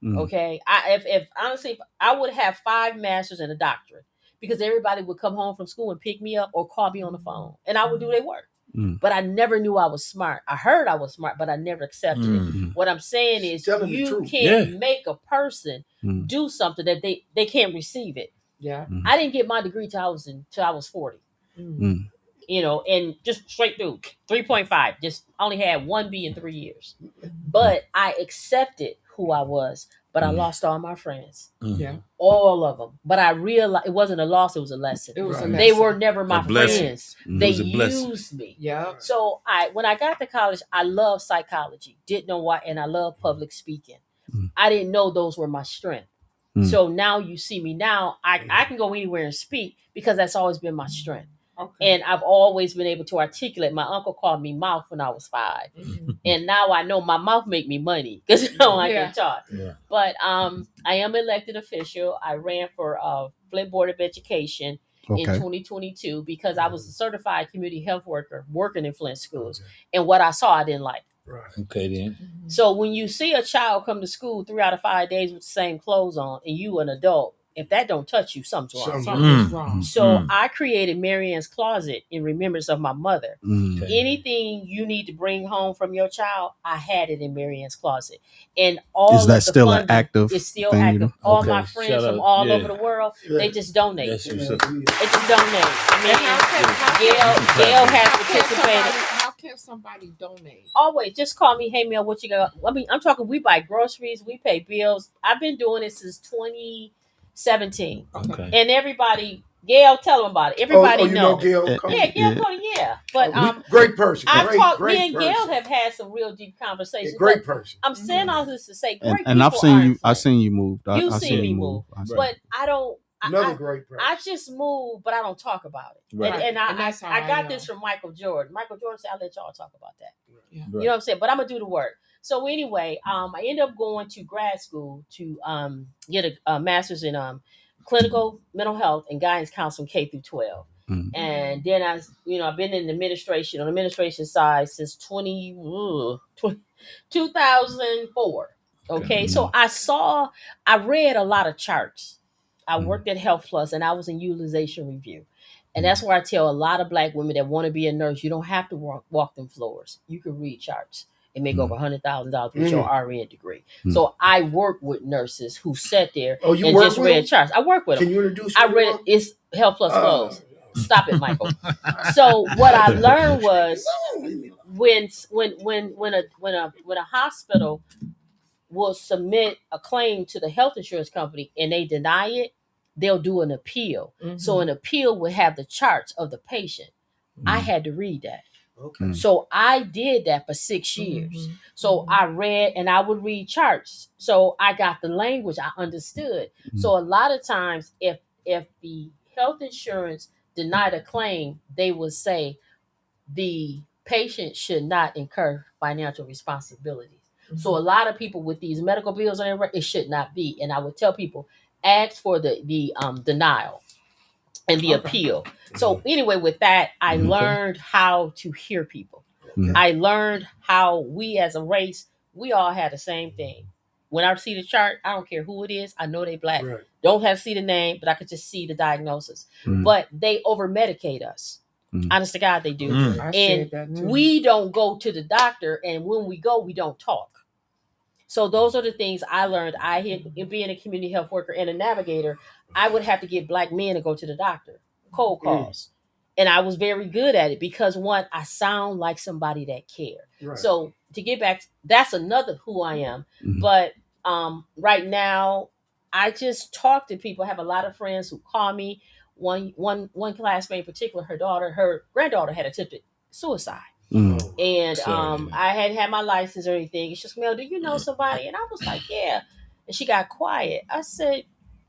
Okay. If honestly, I would have 5 masters and a doctorate because everybody would come home from school and pick me up or call me on the phone and I would do their work. But I never knew I was smart. I heard I was smart, but I never accepted it. What I'm saying is you can't make a person do something that they can't receive it. Yeah. I didn't get my degree till I was 40. You know, and just straight through 3.5, just only had 1 B in 3 years. But I accepted who I was, but I lost all my friends. Yeah. All of them. But I realized it wasn't a loss, it was a lesson. It was a lesson. They were never my friends. They used me. Yeah. So when I got to college, I loved psychology. Didn't know why, and I loved public speaking. I didn't know those were my strength. So now you see me now, I can go anywhere and speak because that's always been my strength. Okay. And I've always been able to articulate. My uncle called me mouth when I was 5. And now I know my mouth make me money because I can talk. Yeah. But I am elected official. I ran for Flint Board of Education in 2022 because I was a certified community health worker working in Flint schools. And what I saw, I didn't like. Right. Okay, then. So when you see a child come to school 3 out of 5 days with the same clothes on and you an adult, if that don't touch you, something's wrong. Something's wrong. So I created Marianne's Closet in remembrance of my mother. Anything you need to bring home from your child, I had it in Marianne's Closet. And all is that still an active? It's still active. All my friends from all over the world, they just donate. They just donate. I mean, Gail has participated. How can somebody donate? Always just call me. Hey, Mel, what you got? I mean, I'm talking. We buy groceries. We pay bills. I've been doing it since 2017. Okay. And everybody, Gail, tell them about it. Everybody knows. Gail Gail Cody, But great person. Me and Gail have had some real deep conversations. Great person. I'm saying all this to say, great and I've seen you move. You've seen me move. But I don't. Another great person. I just move, but I don't talk about it. Right. And I got this from Michael Jordan. Michael Jordan said, "I'll let y'all talk about that." Yeah. Right. You know what I'm saying? But I'm gonna do the work. So anyway, I ended up going to grad school to get a master's in clinical mental health and guidance counseling K through 12. And then I've been in administration on the administration side since 2004. Okay. So I read a lot of charts. I worked at Health Plus and I was in utilization review. And that's where I tell a lot of black women that want to be a nurse, you don't have to walk them floors. You can read charts and make over $100,000 with your RN degree. So I work with nurses who sat there and just read charts. I work with them. Can you introduce I read it. It's Health Plus Clothes. Stop it, Michael. So what I learned was when a hospital will submit a claim to the health insurance company and they deny it, they'll do an appeal. So an appeal will have the charts of the patient. I had to read that. Okay. So I did that for 6 years. So I read and I would read charts. So I got the language. I understood. So a lot of times if the health insurance denied a claim, they would say the patient should not incur financial responsibilities. So a lot of people with these medical bills, it should not be. And I would tell people, ask for the denial and the appeal. So anyway, with that, I learned how to hear people. I learned how we as a race, we all had the same thing. When I see the chart, I don't care who it is. I know they black. Right. Don't have to see the name, but I could just see the diagnosis. But they over medicate us. Honest to God, they do. And we don't go to the doctor, and when we go, we don't talk. So those are the things I learned. Being a community health worker and a navigator, I would have to get black men to go to the doctor, cold calls. And I was very good at it because one, I sound like somebody that cared. Right. So to get back, that's another who I am. But right now, I just talk to people. I have a lot of friends who call me. One classmate in particular, her granddaughter had attempted suicide. And I hadn't had my license or anything. It's just, Mel, do you know somebody? And I was like, yeah. And she got quiet. I said,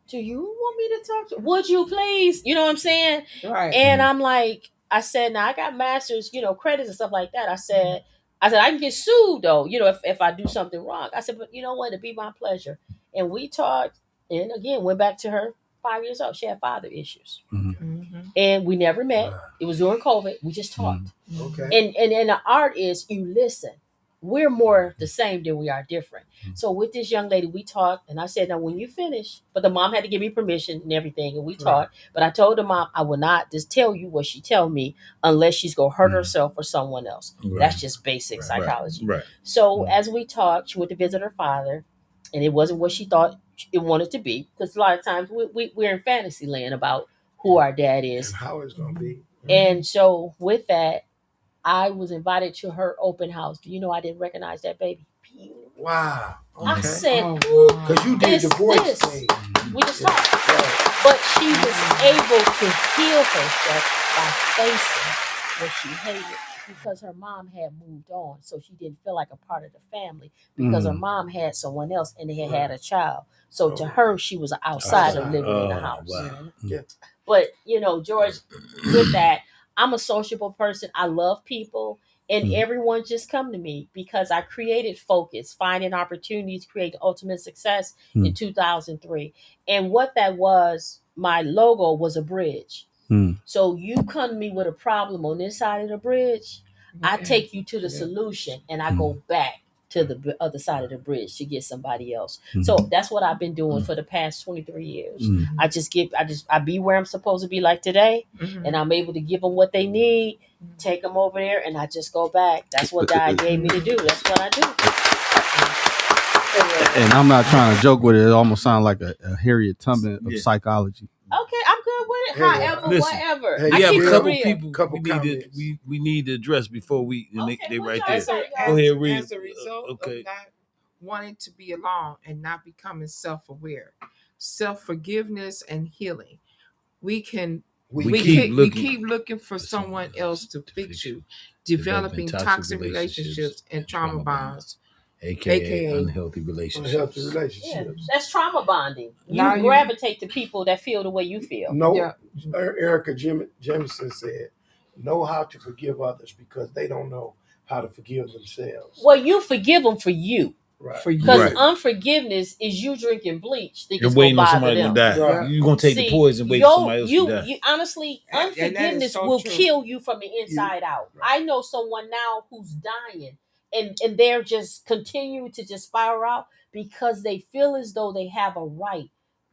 do you want me to talk to? Would you please? You know what I'm saying? Right. And I'm like, I said, now I got masters, credits and stuff like that. I said, I can get sued though, if I do something wrong. I said, but you know what? It'd be my pleasure. And we talked, and again, went back to her 5 years old. She had father issues. And we never met. It was during COVID. We just talked. Okay. And the art is you listen. We're more the same than we are different. So with this young lady, we talked, and I said, now when you finish, but the mom had to give me permission and everything, and we talked. But I told the mom, I will not just tell you what she tell me unless she's gonna hurt herself or someone else. That's just basic psychology. So as we talked, she went to visit her father, and it wasn't what she thought it wanted to be, because a lot of times we're in fantasy land about who our dad is and how it's gonna be. And so with that, I was invited to her open house. Do you know I didn't recognize that baby? Wow. Okay. I said, because you did the voice thing. We just talked. But she was able to heal herself by facing what she hated, because her mom had moved on. So she didn't feel like a part of the family, because her mom had someone else and they had a child. So to her, she was an outsider living in the house. Wow. Yeah. But, George, with that, I'm a sociable person. I love people. And everyone just come to me because I created Focus, Finding Opportunities, Create Ultimate Success in 2003. And what that was, my logo was a bridge. So you come to me with a problem on this side of the bridge, I take you to the solution, and I go back to the other side of the bridge to get somebody else. So that's what I've been doing for the past 23 years. I be where I'm supposed to be, like today, and I'm able to give them what they need, take them over there, and I just go back. That's what God gave me to do. That's what I do. And I'm not trying to joke with it. It almost sounds like a Harriet Tubman of psychology. Okay, I'm good with it. However, whatever. Hey, I keep a couple it real. people we need to address before we they right there. Go ahead, read. As a result of not wanting to be alone and not becoming self-aware, self-forgiveness and healing, we keep looking for someone else to fix you, developing toxic relationships and trauma bonds. AKA unhealthy relationships. Yeah, that's trauma bonding. You gravitate to people that feel the way you feel. Erica Jemison said, know how to forgive others because they don't know how to forgive themselves. Well, you forgive them for you. Right. Because unforgiveness is you drinking bleach. You're waiting on somebody to die. Right. You're going to take the poison and wait for somebody else to die. You honestly, unforgiveness will kill you from the inside out. Right. I know someone now who's dying. And they're just continuing to just spiral out because they feel as though they have a right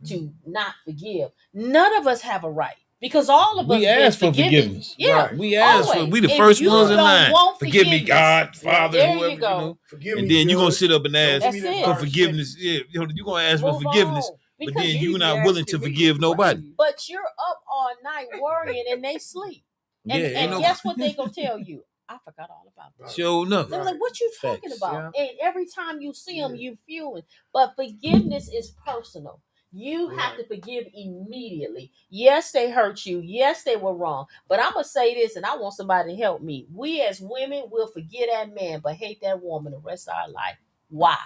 to not forgive. None of us have a right. Because all of us We ask for forgiveness. Yeah, Right. We ask for. always. We the If first you ones in don't line. want Forgive me, forgiveness, God, Father, there whoever you go. you know. Forgive And me, then you gonna Judge. sit up and ask That's it. for forgiveness. Yeah, you gonna ask for Move forgiveness, on. but Because then We you're be not willing to asking, we forgive just nobody. pray. but you're up all night worrying and they sleep. And Yeah, ain't no. guess what they gonna tell you? I forgot all about that. Sure enough. They're like, what you talking Facts. about? And every time you see them, you fueling. But forgiveness is personal. You have to forgive immediately. Yes, they hurt you. Yes, they were wrong. But I'm gonna say this, and I want somebody to help me. We as women will forget that man, but hate that woman the rest of our life. Why?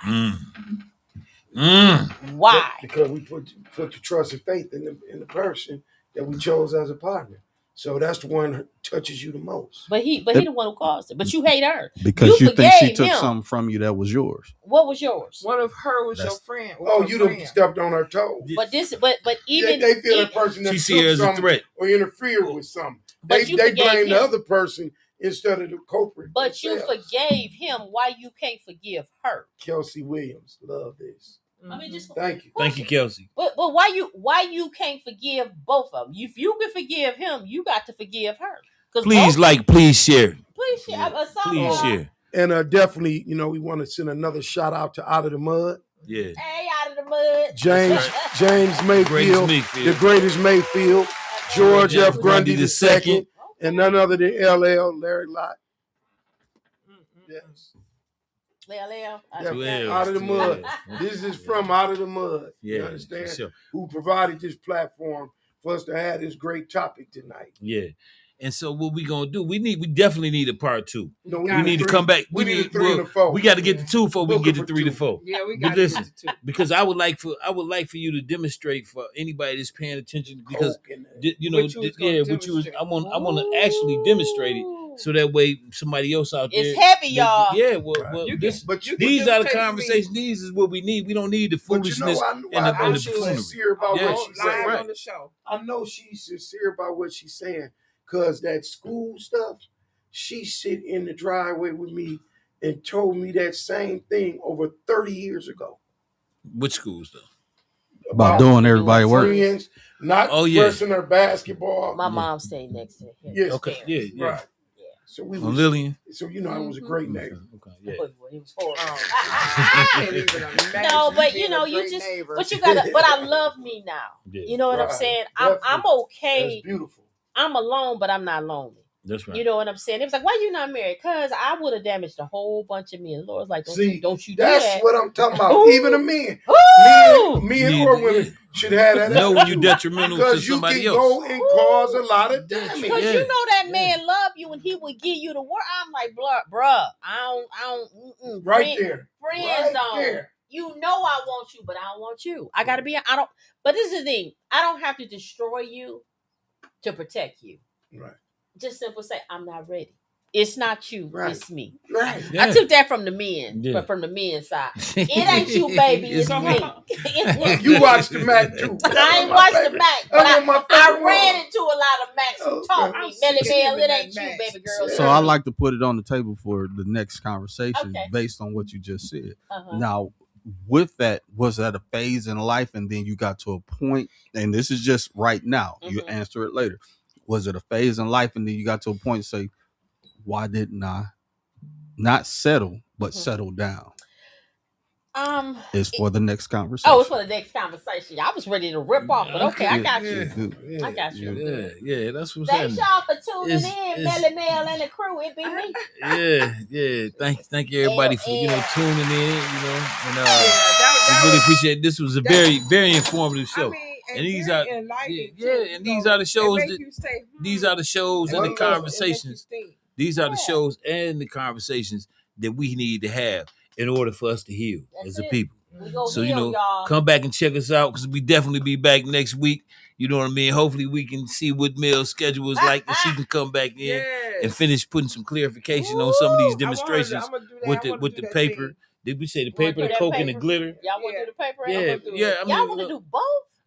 Why? Because we put the trust and faith in the person that we chose as a partner. So that's the one that touches you the most. But he the one who caused it. But you hate her. Because you think she forgave took him. something from you that was yours. What was yours? One of her was your That's- friend. Oh, you done stepped on her toe. But even They feel that person that She see her took as a something threat. or interfered with something. But They you blame forgave the him. other person instead of the culprit. But you themselves. forgave him. Why you can't forgive her? Kelsey Williams, love this. I mean, just Thank you. Thank you, Kelsey. But why you can't forgive both of them? If you can forgive him, you got to forgive her. Please please share. Please share. Yeah. Please share. And definitely, we want to send another shout out to Out of the Mud. Yeah. Hey, Out of the Mud. James Mayfield, the greatest Mayfield, George F. Grundy II, and none other than LL, Larry Lott. Yes. Out of the Mud. This is from Out of the Mud. Yeah, you understand? Sure. Who provided this platform for us to have this great topic tonight. Yeah. And so what we gonna do? We definitely need a part 2. No, we need to come back. We need a 3 and a 4. We got to get the 2 before we can get the 3 to 4. Yeah, we got to get the 2. Because I would like for you to demonstrate for anybody that's paying attention, because I want to actually demonstrate it, so that way somebody else out there. It's heavy, y'all. Yeah, these are the conversations. These is what we need. We don't need the foolishness and the sincere about what she's saying. On the show. I know she's sincere about what she's saying, because that school stuff, she sit in the driveway with me and told me that same thing over 30 years ago. Which school stuff? About doing everybody work. Friends, not pressing her basketball. My mom stayed next to him. Yes. Okay. Yeah. Right. So we on Lillian. So it was a great neighbor. Okay. Yeah. He was no, but you gotta. But I love me now. Yeah. You know what I'm saying? I'm okay. That's beautiful. I'm alone, but I'm not lonely. That's right. You know what I'm saying? It was like, why you not married? Because I would have damaged a whole bunch of men. The Lord's like, don't you do that. That's what I'm talking about. Ooh. Even the men. Men or women should have that. Know when you're detrimental to somebody else. Because you can go and cause a lot of damage. Because you know that man love you and he would give you the word. I'm like, bruh, I don't. Right there. Friends don't. There. You know I want you, but I don't want you. I gotta be. But this is the thing. I don't have to destroy you to protect you. Right. Just simple say, I'm not ready. It's not you, it's me. Right. Yeah. I took that from the men, but from the men's side. It ain't you, baby, it's me. You watched the Mac too. I ain't watched the Mac, but I ran into a lot of Macs who taught me, Melly Mel, it ain't you, baby girl. So I like to put it on the table for the next conversation based on what you just said. Now, with that, was that a phase in life, and then you got to a point, and this is just right now, you answer it later. Was it a phase in life, and then you got to a point and say, why didn't I not settle, but settle down? It's for the next conversation. It's for the next conversation. I was ready to rip off, but okay, I got you. I got you. Yeah, that's what's happening. Thanks y'all for tuning in, Melly Mel and the crew. It be me. Yeah. Thank you everybody for tuning in. We really appreciate it. This was a very, very informative show. And these are and these are the shows these are the shows and the conversations. These are the shows and the conversations that we need to have in order for us to heal as a people. So y'all. Come back and check us out, because we definitely be back next week. You know what I mean? Hopefully we can see what Mel's schedule is like, and she can come back in and finish putting some clarification on some of these demonstrations with the paper. Did we say the paper, the coke, and the glitter? Y'all want to do the paper? Yeah. Y'all want to do both?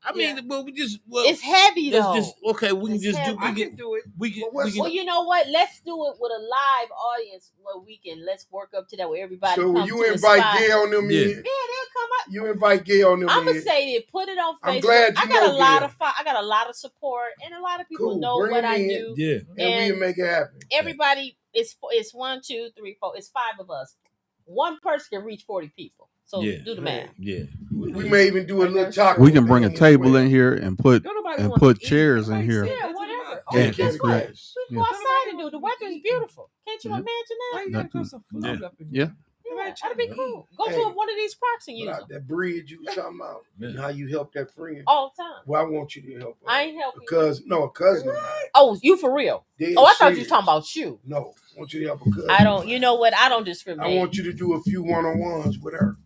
I mean, well, we just it's heavy let's though. just okay. We can It's just heavy. do. I can do it. We can. Well, you know what? Let's do it with a live audience where we can. Let's work up to that where everybody. So comes you to invite the spot. Gay on them Yeah. in. Yeah, they'll come up. You invite Gay on them I'm in. gonna say that. Put it on Facebook. I'm glad you I got know a lot Gay. of I got a lot of support, and a lot of people Cool. know Bring what them I in. do. Yeah. And we'll make it happen. Everybody, it's 1, 2, 3, 4. It's 5 of us. One person can reach 40 people. So do the math. Yeah. We may even do a little taco. We can bring a table in here and put chairs in here. Yeah, whatever. And Guess what? create. We go outside and do it. The weather is beautiful. Can't you imagine that? Why you gotta throw some food up in Yeah. there? Yeah, that'd be cool. Go to one of these parks and use them That bridge you was talking about, and how you help that friend. all the time. Well, I want you to help her. I ain't helping you. Because a cousin of mine. Oh, you for real? Dead Oh, I thought you serious. was talking about you. No, I want you to help a cousin. I don't. You know what? I don't discriminate. I want you to do a few one-on-ones with her.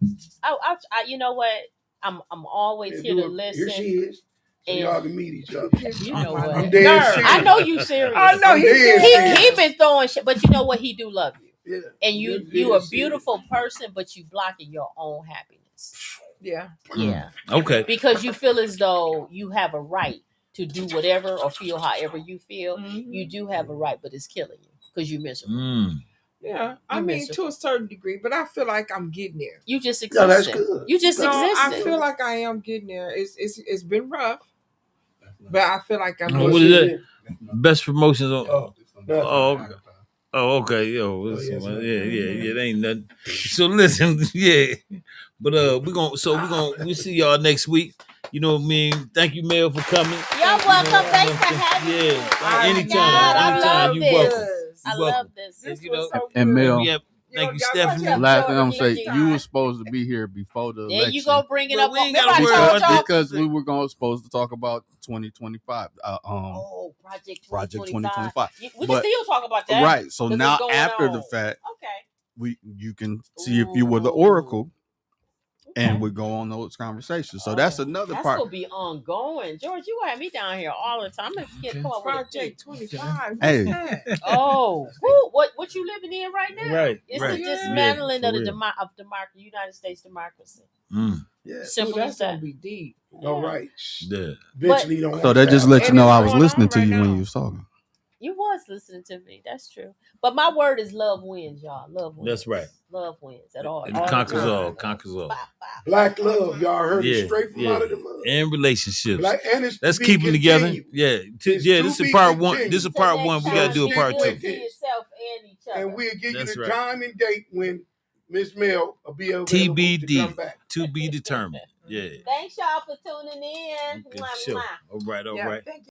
You know what? I'm always here to listen. Here she is. So y'all can meet each other. You know what? I'm dead serious. I know you serious. I know he been throwing shit, but you know what? He do love you. Yeah. And you a beautiful person, but you blocking your own happiness. Yeah. Yeah. Okay. Because you feel as though you have a right to do whatever or feel however you feel. Mm-hmm. You do have a right, but it's killing you because you're miserable. Yeah, I mean to a certain degree, but I feel like I'm getting there. You just existing. No, that's good. You just existing. I feel like I am getting there. It's been rough, but I feel like I'm. What is that? Best promotions on. Okay. Oh, okay, yo, yeah. That ain't nothing. So listen, yeah, but we'll see y'all next week. You know what I mean? Thank you, Mel, for coming. You're welcome. Thanks for having me. Anytime. You're welcome. I love this. This You was know, so and good. Mel. Yeah, thank you, Stephanie. Last thing I'm saying, you were supposed to be here before the election. There you go, bring it But up. we ain't gotta worry about that. Because we were supposed to talk about 2025. Project 2025. We can still talk about that. Right. So now after the fact, you can see if you were the oracle. And we go on those conversations. So that's another part. That's gonna be ongoing. George, you have me down here all the time. I'm gonna get come up with Project 25. Hey. Oh, what you living in right now? Right. It's right. the dismantling of the United States democracy. Yeah. Simple as that. Gonna be deep. All right. Yeah. Eventually, don't. So that just let you And know it's I was going listening on to right you when now. you was talking. You was listening to me. That's true. But my word is love wins, y'all. Love wins. That's right. Love wins at all. And conquers all. Conquers all. Black love, y'all heard it straight from out of the mud. And relationships. And it's Let's keep them together. continued. Yeah. This is part one. This is part one. We gotta do a part two. To yourself and each other. And we'll give you That's the right. time and date when Miss Mel will be able to come back. To be determined. Yeah. Thanks y'all for tuning in. Okay, sure. All right. Yeah, thank you.